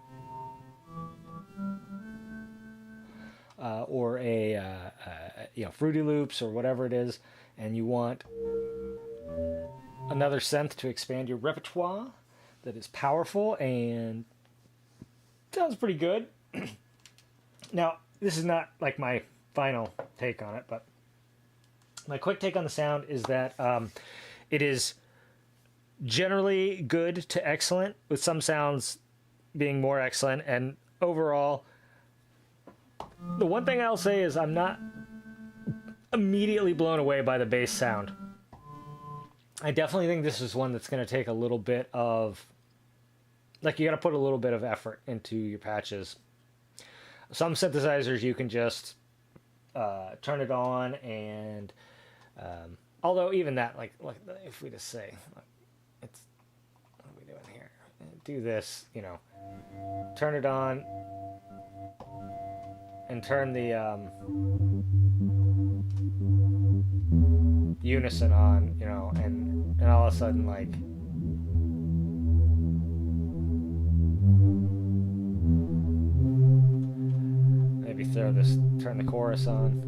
or a Fruity Loops or whatever it is, and you want another synth to expand your repertoire that is powerful and sounds pretty good. Now, this is not like my final take on it, but my quick take on the sound is that it is generally good to excellent, with some sounds being more excellent. And overall, the one thing I'll say is I'm not immediately blown away by the bass sound. I definitely think this is one that's going to take a little bit of, like, you got to put a little bit of effort into your patches. Some synthesizers you can just turn it on, and although even that, like if we just say, it's, what are we doing here? Do this, turn it on and turn the unison on, and all of a sudden, like, maybe turn the chorus on.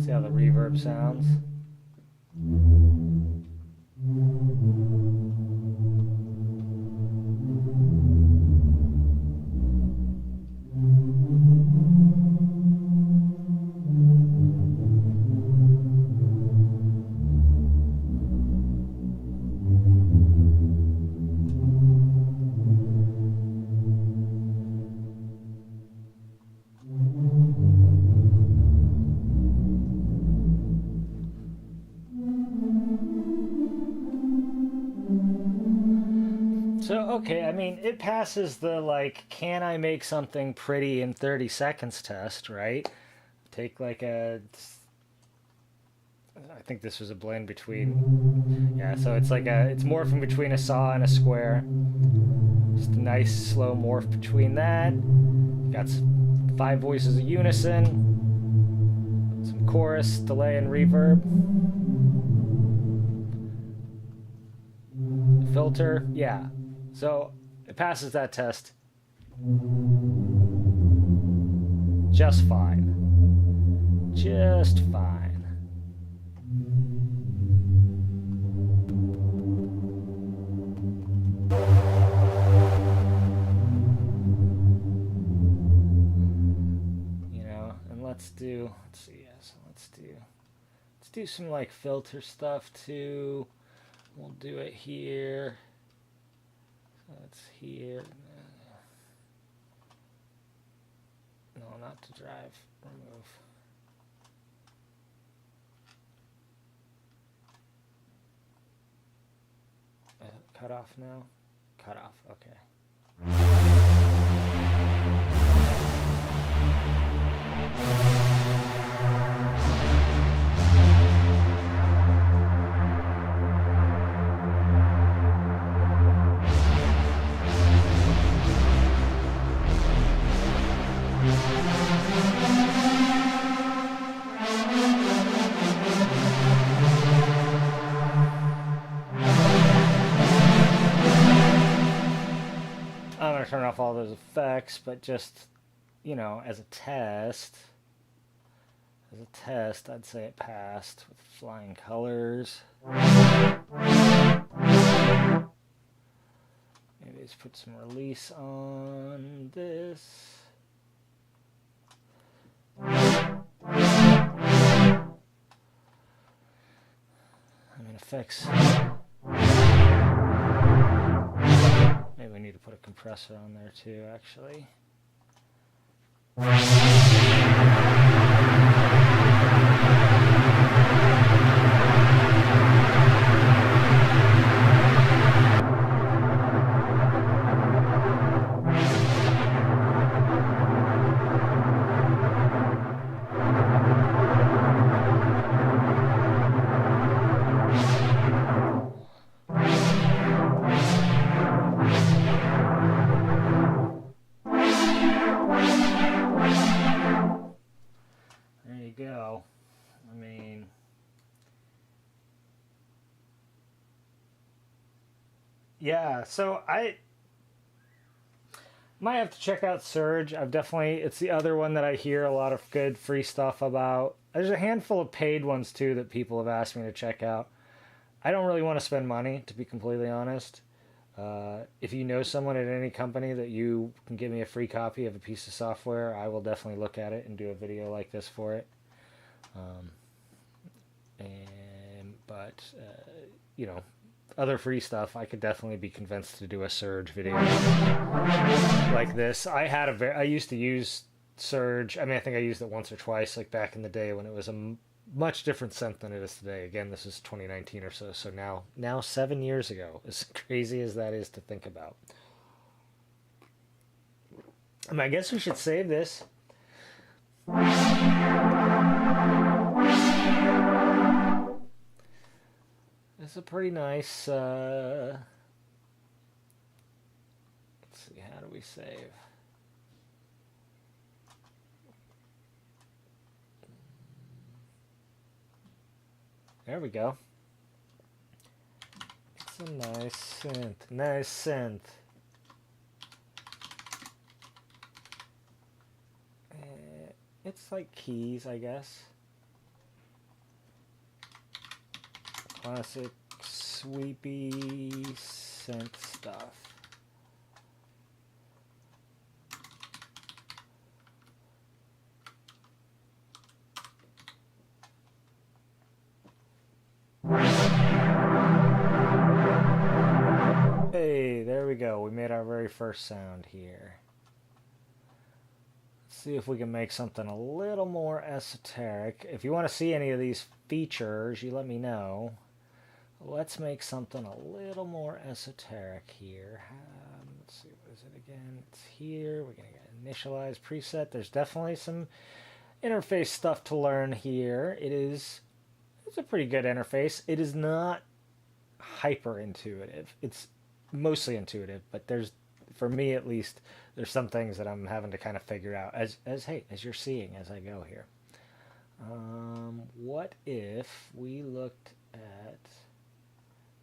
See how the reverb sounds. So, okay, I mean, it passes the, like, can I make something pretty in 30 seconds test, right? Take, like, I think this was a blend between, yeah, so it's like it's morphing between a saw and a square. Just a nice, slow morph between that. Got 5 voices of unison. Some chorus, delay, and reverb. Filter, yeah. So it passes that test just fine. Just fine. And let's do do some like filter stuff too. We'll do it here. So it's here. No, not to drive. Remove. Cut off now? Cut off, okay. I'm going to turn off all those effects, but just, you know, as a test, I'd say it passed with flying colors. Maybe let's put some release on this. I mean, effects. Maybe we need to put a compressor on there too, actually. Go. I mean, yeah, so I might have to check out Surge. It's the other one that I hear a lot of good free stuff about. There's a handful of paid ones too that people have asked me to check out. I don't really want to spend money, to be completely honest. If you know someone at any company that you can give me a free copy of a piece of software, I will definitely look at it and do a video like this for it. But you know, other free stuff, I could definitely be convinced to do a Surge video like this. I used to use Surge. I mean, I think I used it once or twice, like back in the day when it was a much different synth than it is today. Again, this is 2019 or so. So now 7 years ago, as crazy as that is to think about. I mean, I guess we should save this. It's a pretty nice, let's see, how do we save? There we go. It's a nice synth. It's like keys, I guess. Classic sweepy synth stuff. Hey, there we go. We made our very first sound here. Let's see if we can make something a little more esoteric. If you want to see any of these features, you let me know. Let's make something a little more esoteric here. Let's see, what is it again? It's here. We're going to get initialize preset. There's definitely some interface stuff to learn here. It's a pretty good interface. It is not hyper intuitive. It's mostly intuitive, but for me at least, there's some things that I'm having to kind of figure out as you're seeing as I go here. What if we looked at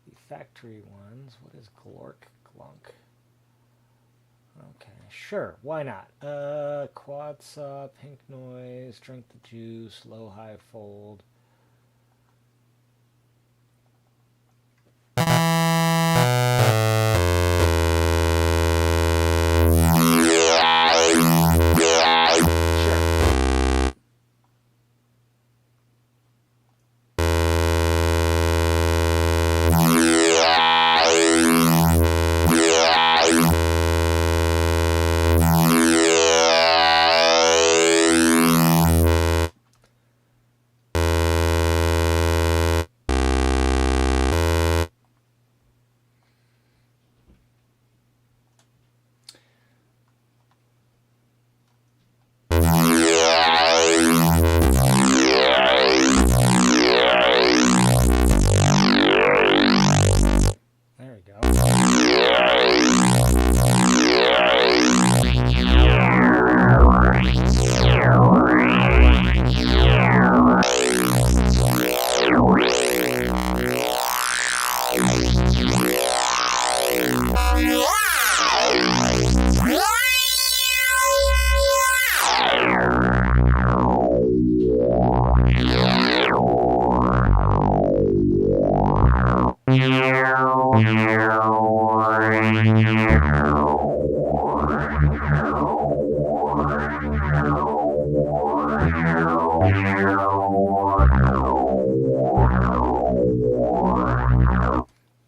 the factory ones? What is glork glunk? Okay, sure, why not? Quad saw, pink noise, drink the juice, low high fold.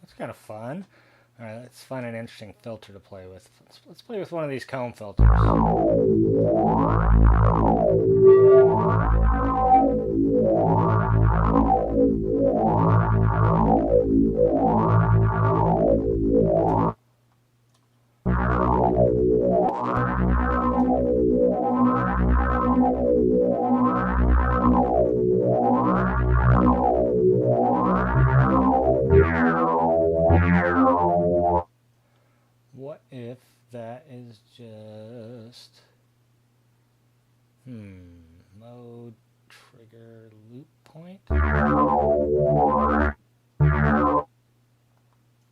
That's kind of fun. All right, let's find an interesting filter to play with. Let's play with one of these comb filters. What if that is just mode trigger loop point?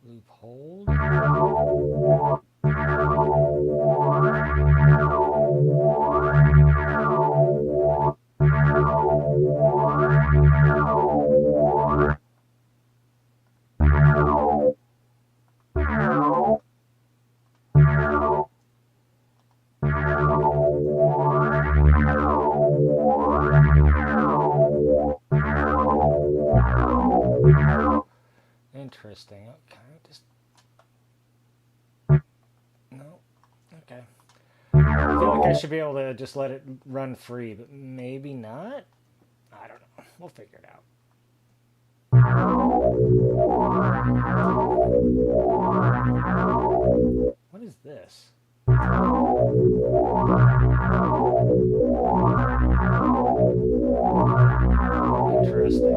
Loop hold? Interesting. Okay, just no. Okay. I feel like I should be able to just let it run free, but maybe not. I don't know. We'll figure it out. What is this? Interesting.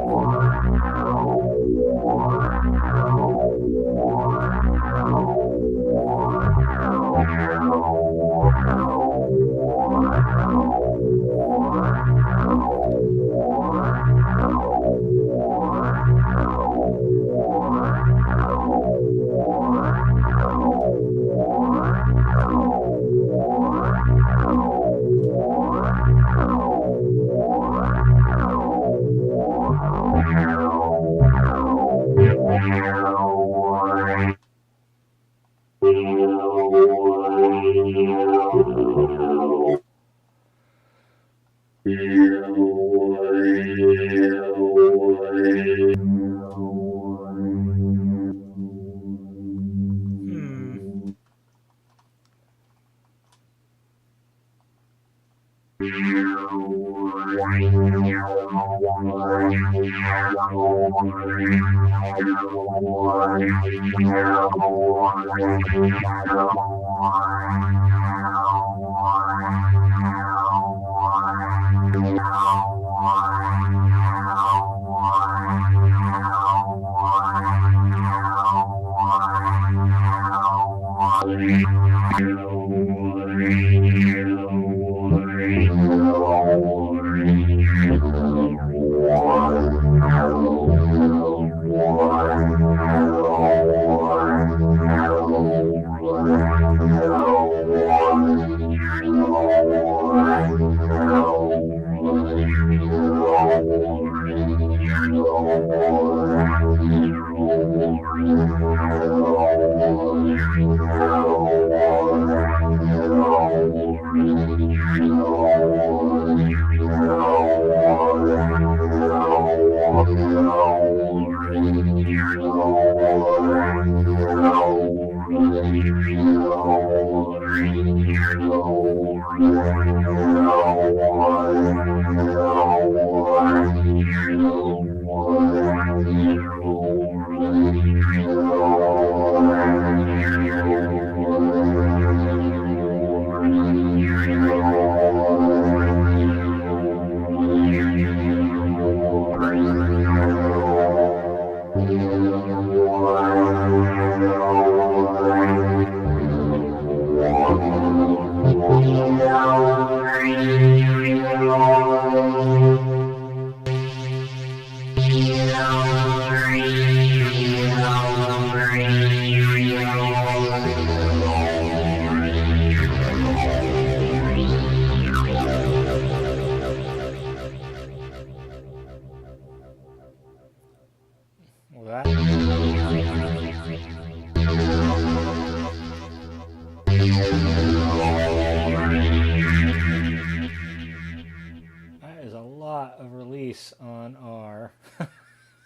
lot of release on our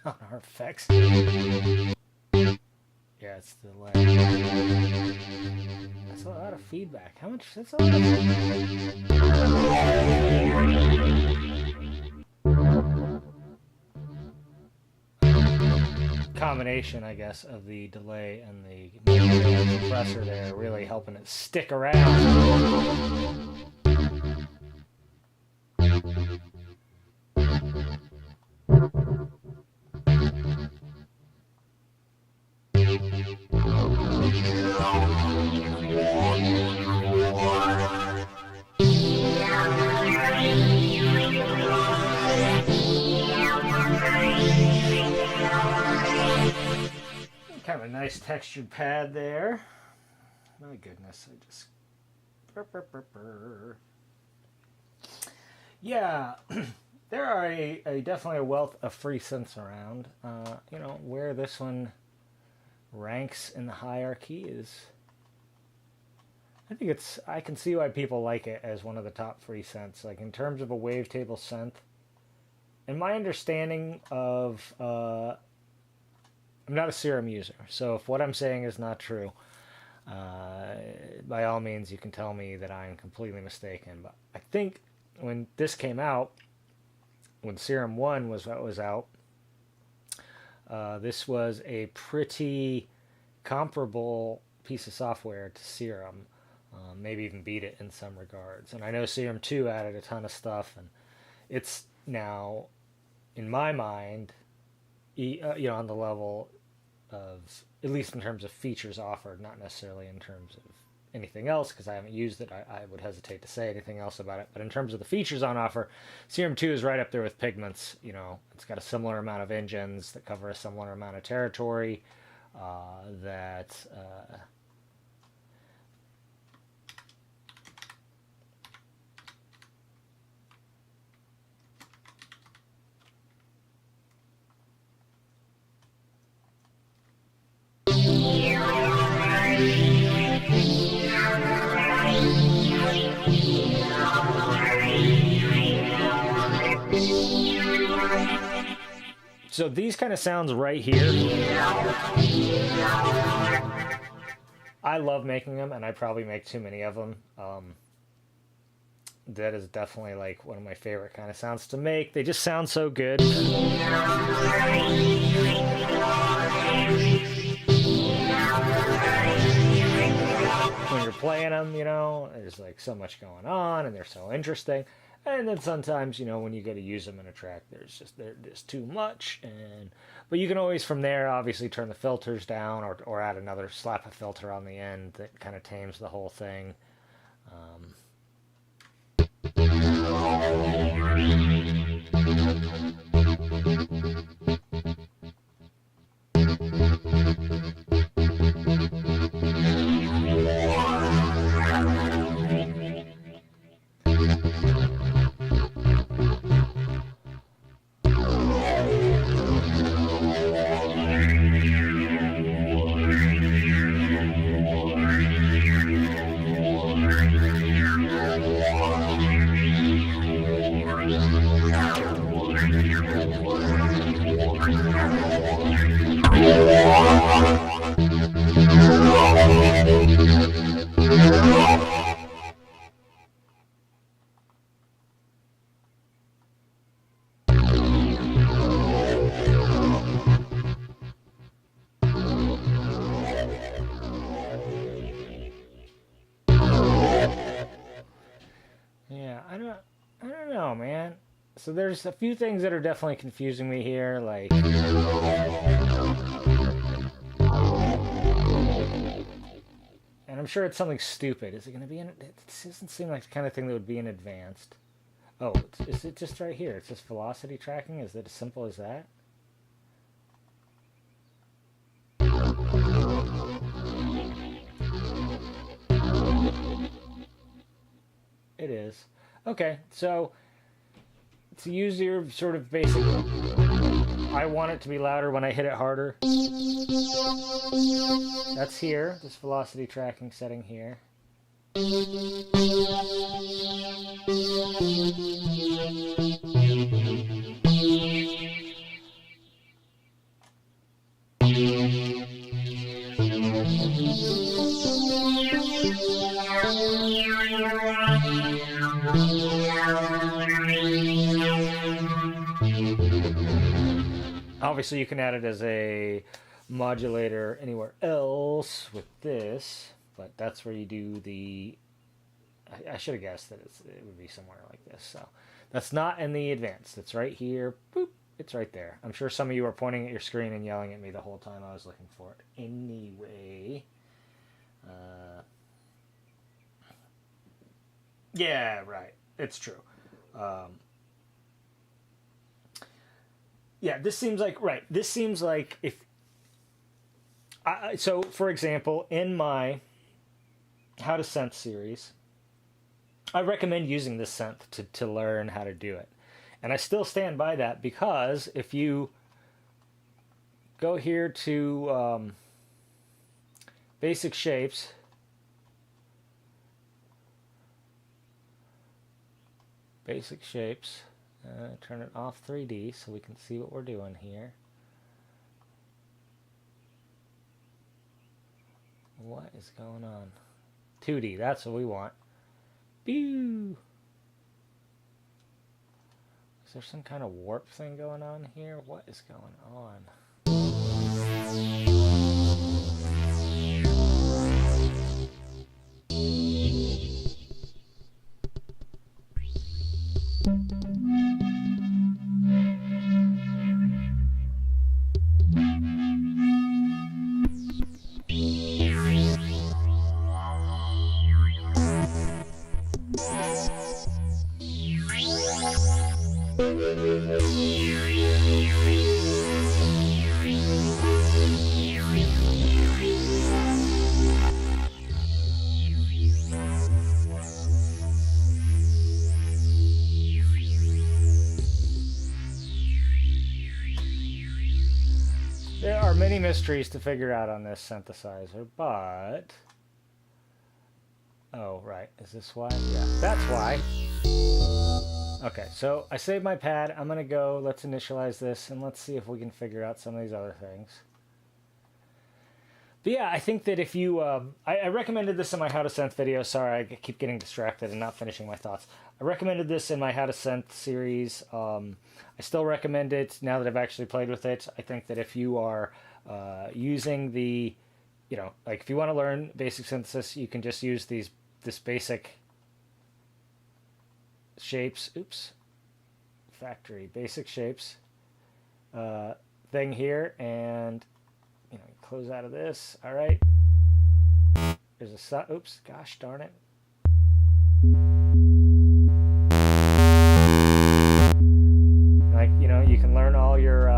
on our effects. Yeah, it's delay. That's a lot of feedback. How much? That's a lot of combination, I guess, of the delay and the compressor there, really helping it stick around. Kind of a nice textured pad there. My goodness, I just... Yeah, there are definitely a wealth of free synths around. You know, where this one ranks in the hierarchy is... I can see why people like it as one of the top free synths. Like, in terms of a wavetable synth, in my understanding of... I'm not a Serum user, so if what I'm saying is not true, by all means you can tell me that I'm completely mistaken. But I think when this came out, when Serum 1 was out, this was a pretty comparable piece of software to Serum, maybe even beat it in some regards. And I know Serum 2 added a ton of stuff, and it's now, in my mind, you know, on the level of, at least in terms of features offered, not necessarily in terms of anything else, because I haven't used it. I would hesitate to say anything else about it. But in terms of the features on offer, Serum 2 is right up there with Pigments. You know, it's got a similar amount of engines that cover a similar amount of territory. So these kind of sounds right here, I love making them, and I probably make too many of them. That is definitely like one of my favorite kind of sounds to make. They just sound so good. When you're playing them, you know, there's like so much going on, and they're so interesting. And then sometimes, you know, when you go to use them in a track, there's too much. But you can always, from there, obviously turn the filters down, or add another slap of filter on the end that kind of tames the whole thing. Yeah, I don't know, man. So there's a few things that are definitely confusing me here, like... And I'm sure it's something stupid. Is it going to be in... It doesn't seem like the kind of thing that would be in advanced. Oh, is it just right here? It's just velocity tracking? Is it as simple as that? It is. Okay, so to use your sort of basic... I want it to be louder when I hit it harder. That's here, this velocity tracking setting here. obviously you can add it as a modulator anywhere else with this, but that's where you do the. I should have guessed that it would be somewhere like this. So that's not in the advanced. It's right here. Boop. It's right there. I'm sure some of you are pointing at your screen and yelling at me the whole time I was looking for it. Anyway. Yeah, right. It's true. Yeah, this seems like, right. This seems like if. So, for example, in my How to Synth series, I recommend using this synth to learn how to do it. And I still stand by that because if you go here to basic shapes, turn it off 3D so we can see what we're doing here. What is going on? 2D, that's what we want. Pew! Is there some kind of warp thing going on here? What is going on? There are many mysteries to figure out on this synthesizer, but... Oh, right. Is this why? Yeah, that's why. Okay, so I saved my pad. I'm going to go. Let's initialize this, and let's see if we can figure out some of these other things. But yeah, I think that if you... I recommended this in my How to Synth video. Sorry, I keep getting distracted and not finishing my thoughts. I recommended this in my How to Synth series. I still recommend it now that I've actually played with it. I think that if you are using the... You know, like if you want to learn basic synthesis, you can just use this basic shapes. Oops. Factory. Basic shapes thing here, and... You know, close out of this. All right. There's a oops. Gosh darn it. Like, you know, you can learn all your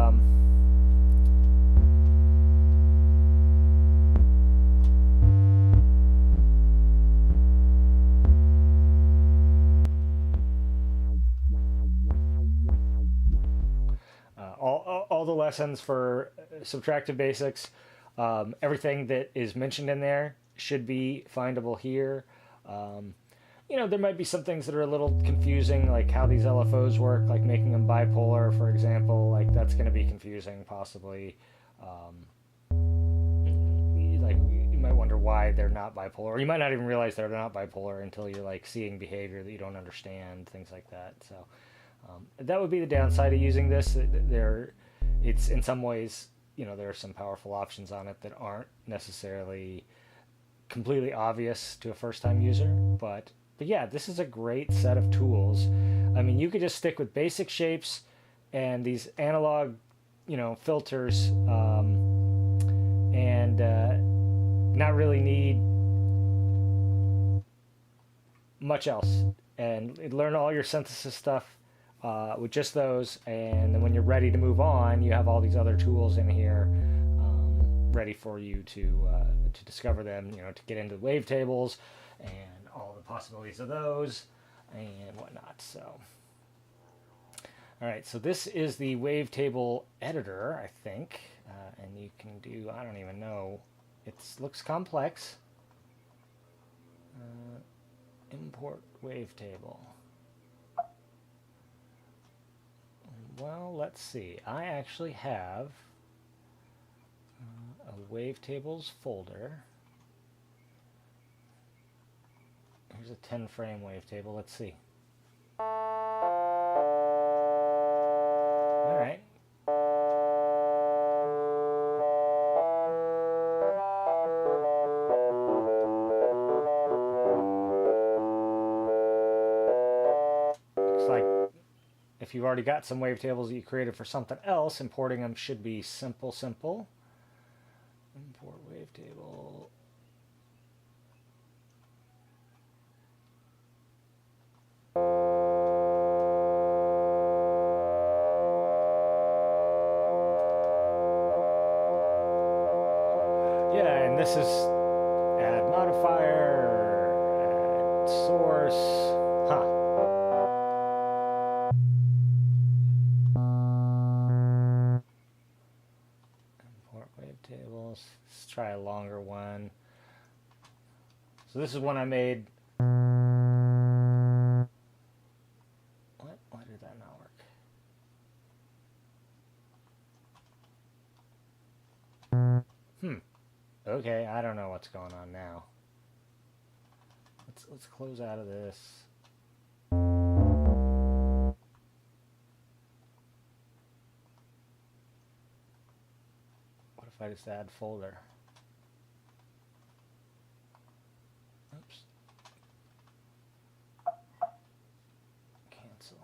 all the lessons for subtractive basics. Everything that is mentioned in there should be findable here. You know, there might be some things that are a little confusing, like how these LFOs work, like making them bipolar, for example. Like, that's going to be confusing, possibly. Like, you might wonder why they're not bipolar. Or you might not even realize they're not bipolar until you're, like, seeing behavior that you don't understand, things like that. So that would be the downside of using this. It's in some ways, you know, there are some powerful options on it that aren't necessarily completely obvious to a first-time user, but yeah, this is a great set of tools. I mean, you could just stick with basic shapes and these analog, you know, filters, and not really need much else, and learn all your synthesis stuff with just those, and then when you're ready to move on, you have all these other tools in here ready for you to discover them, you know, to get into the wavetables and all the possibilities of those and whatnot. So, all right, so this is the wavetable editor, I think, and you can do, I don't even know, it looks complex. Import wavetable. Well, let's see. I actually have a wavetables folder. Here's a 10 frame wavetable. Let's see. All right. if you've already got some wavetables that you created for something else, importing them should be simple. Import wavetable. Yeah, and this is add modifier, add source. Huh. Import wavetables. Let's try a longer one. So this is one I made. What? Why did that not work? Okay, I don't know what's going on now. Let's close out of this. What if I just add folder? Oops. Cancel.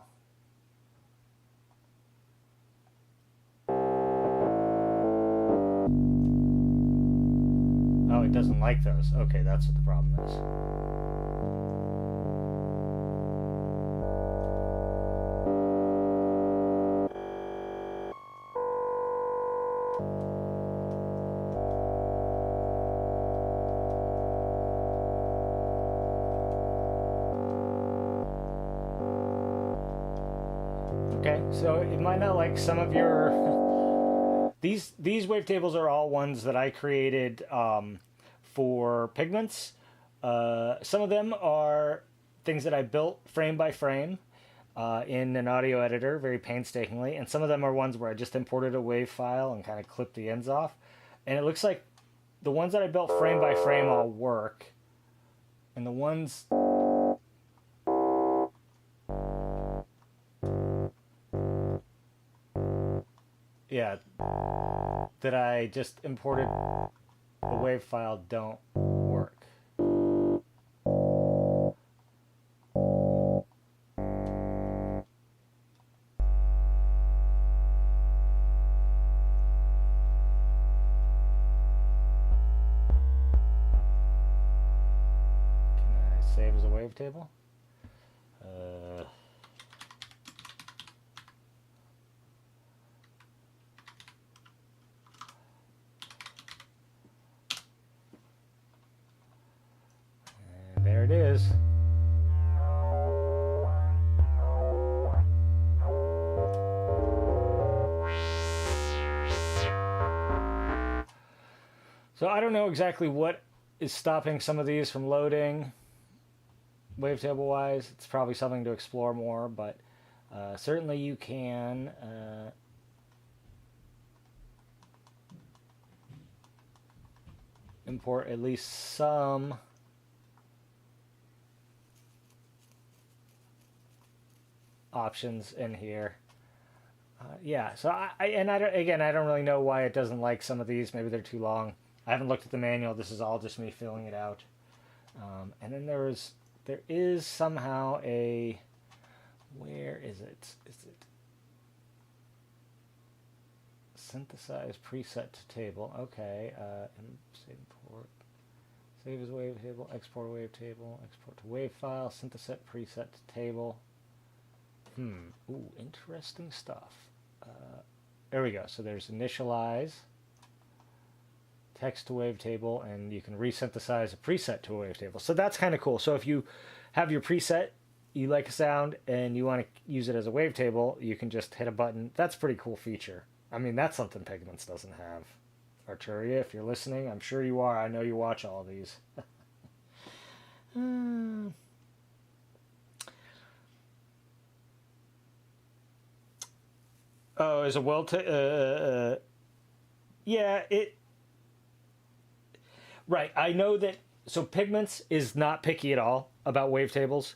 Oh, it doesn't like those. Okay, that's what the problem is. Okay, so it might not like some of your these wavetables are all ones that I created for Pigments. Some of them are things that I built frame by frame in an audio editor very painstakingly, and some of them are ones where I just imported a wave file and kind of clipped the ends off. And it looks like the ones that I built frame by frame all work, and the ones yeah that I just imported the wave file don't work. Can I save as a wavetable? And there it is. So I don't know exactly what is stopping some of these from loading wavetable wise. It's probably something to explore more, but certainly you can import at least some options in here. Yeah, so I don't really know why it doesn't like some of these. Maybe they're too long. I haven't looked at the manual. This is all just me filling it out. And then there is somehow a, where is it? Is it synthesize preset to table? Okay. Import, save as wavetable, export wavetable, export to wave file, synthesize preset to table. Ooh, interesting stuff. There we go. So there's initialize, text to wavetable, and you can resynthesize a preset to a wavetable. So that's kind of cool. So if you have your preset, you like a sound, and you want to use it as a wavetable, you can just hit a button. That's a pretty cool feature. I mean, that's something Pigments doesn't have. Arturia, if you're listening, I'm sure you are. I know you watch all these. Oh, is a yeah, it. Right, I know that. So Pigments is not picky at all about wavetables.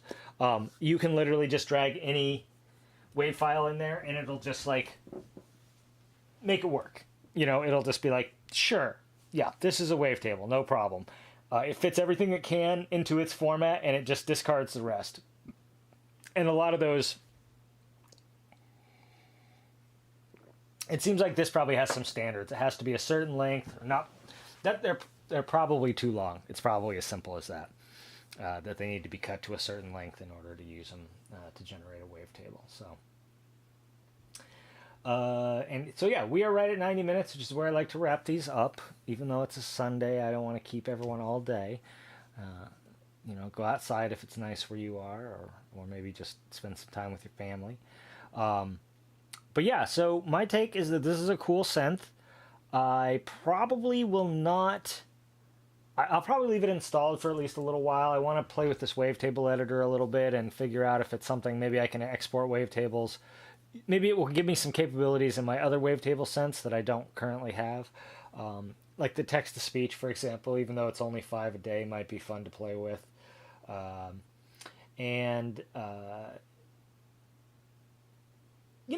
You can literally just drag any wave file in there, and it'll just like make it work. You know, it'll just be like, sure, yeah, this is a wavetable, no problem. It fits everything it can into its format, and it just discards the rest. And a lot of those It seems like this probably has some standards. It has to be a certain length, or not that they're probably too long. It's probably as simple as that. That they need to be cut to a certain length in order to use them to generate a wavetable. So, and so yeah, we are right at 90 minutes, which is where I like to wrap these up. Even though it's a Sunday, I don't want to keep everyone all day. Go outside if it's nice where you are, or maybe just spend some time with your family. But yeah, so my take is that this is a cool synth. I probably will not. I'll probably leave it installed for at least a little while. I want to play with this wavetable editor a little bit and figure out if it's something maybe I can export wavetables. Maybe it will give me some capabilities in my other wavetable synths that I don't currently have. Like the text to speech, for example, even though it's only 5 a day, might be fun to play with. And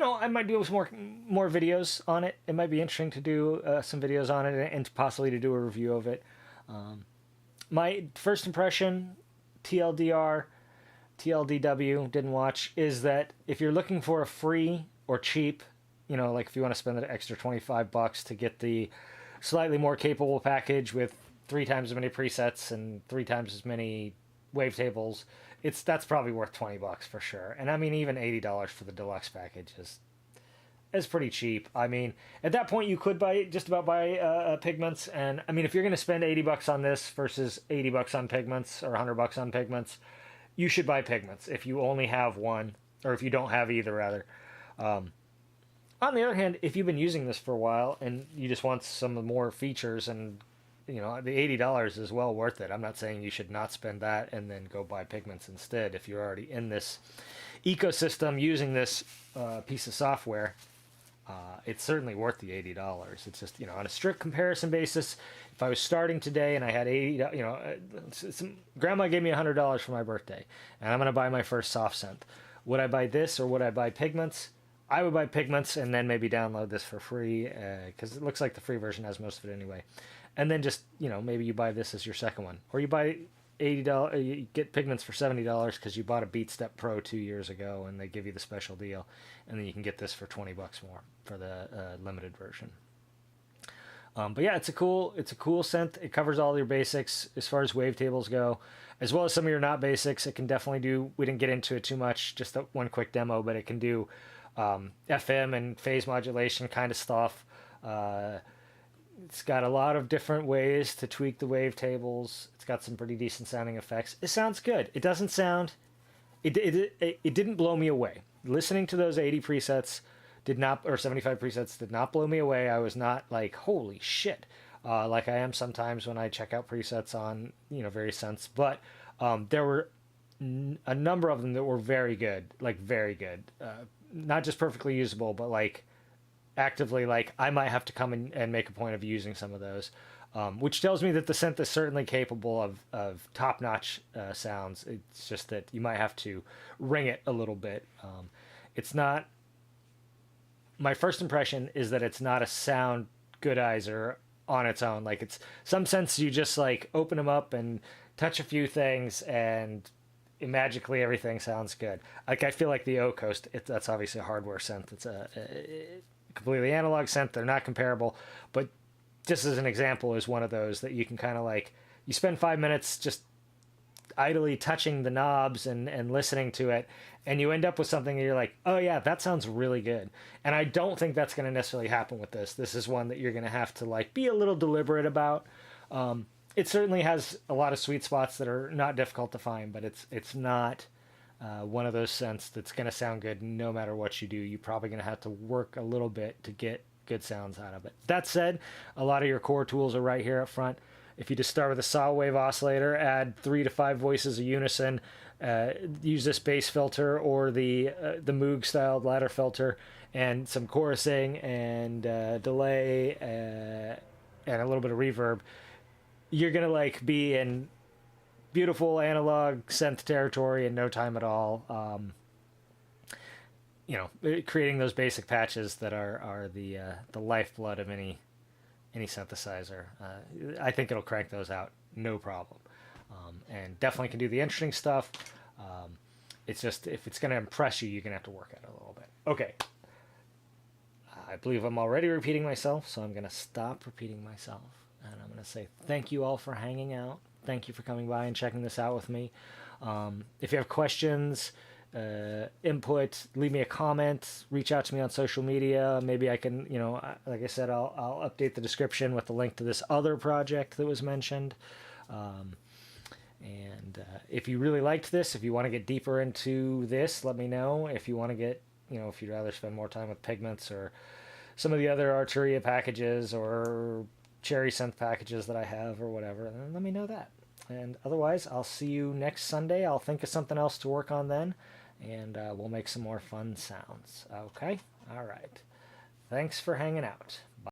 I might do some more videos on it. It might be interesting to do some videos on it and possibly to do a review of it. My first impression, TLDR, TLDW, didn't watch, is that if you're looking for a free or cheap, like if you want to spend an extra $25 to get the slightly more capable package with 3 times as many presets and 3 times as many wavetables, that's probably worth $20 for sure. And I mean, even $80 for the deluxe package is pretty cheap. I mean, at that point, you could just about buy Pigments. And I mean, if you're going to spend $80 on this versus $80 on Pigments or $100 on Pigments, you should buy Pigments if you only have one, or if you don't have either, rather. On the other hand, if you've been using this for a while and you just want some more features, and the $80 is well worth it. I'm not saying you should not spend that and then go buy Pigments instead if you're already in this ecosystem using this piece of software. It's certainly worth the $80. It's just, on a strict comparison basis, if I was starting today and I had grandma gave me $100 for my birthday and I'm going to buy my first soft synth. Would I buy this or would I buy Pigments? I would buy Pigments and then maybe download this for free, because it looks like the free version has most of it anyway. And then just, maybe you buy this as your second one, or you buy $80, you get Pigments for $70 because you bought a BeatStep Pro 2 years ago and they give you the special deal, and then you can get this for $20 more for the limited version. But yeah, it's a cool synth. It covers all your basics as far as wavetables go, as well as some of your not basics. It can definitely do. We didn't get into it too much, just one quick demo, but it can do FM and phase modulation kind of stuff. It's got a lot of different ways to tweak the wavetables. It's got some pretty decent sounding effects. It sounds good. It doesn't sound. It didn't blow me away. Listening to those 80 presets did not, or 75 presets did not blow me away. I was not like, holy shit, like I am sometimes when I check out presets on various synths. But there were a number of them that were very good, like very good. Not just perfectly usable, but like actively, like I might have to come in and make a point of using some of those, which tells me that the synth is certainly capable of top-notch sounds. It's just that you might have to ring it a little bit. It's not. My first impression is that it's not a sound goodizer on its own. Like, it's some sense you just like open them up and touch a few things and magically everything sounds good. Like, I feel like the O Coast, that's obviously a hardware synth. It's a completely analog synth. They're not comparable, but just as an example is one of those that you can kind of like, you spend 5 minutes just idly touching the knobs and listening to it, and you end up with something and you're like, oh yeah, that sounds really good. And I don't think that's going to necessarily happen with this. This is one that you're going to have to like be a little deliberate about. It certainly has a lot of sweet spots that are not difficult to find, but it's not one of those synths that's going to sound good no matter what you do. You're probably going to have to work a little bit to get good sounds out of it. That said, a lot of your core tools are right here up front. If you just start with a saw wave oscillator, add 3 to 5 voices of unison, use this bass filter or the Moog styled ladder filter, and some chorusing and delay and a little bit of reverb, you're gonna like be in beautiful analog synth territory in no time at all. Creating those basic patches that are the lifeblood of any synthesizer. I think it'll crank those out, no problem. And definitely can do the interesting stuff. It's just, if it's going to impress you, you're going to have to work at it a little bit. Okay. I believe I'm already repeating myself, so I'm going to stop repeating myself. And I'm going to say thank you all for hanging out. Thank you for coming by and checking this out with me. If you have questions, input, leave me a comment, reach out to me on social media. Maybe I can, like I said, I'll update the description with the link to this other project that was mentioned. And if you really liked this, if you want to get deeper into this, let me know. If you want to get, if you'd rather spend more time with Pigments or some of the other Arturia packages or Cherry Synth packages that I have or whatever, then let me know that. And otherwise, I'll see you next Sunday. I'll think of something else to work on then, and we'll make some more fun sounds. Okay? All right. Thanks for hanging out.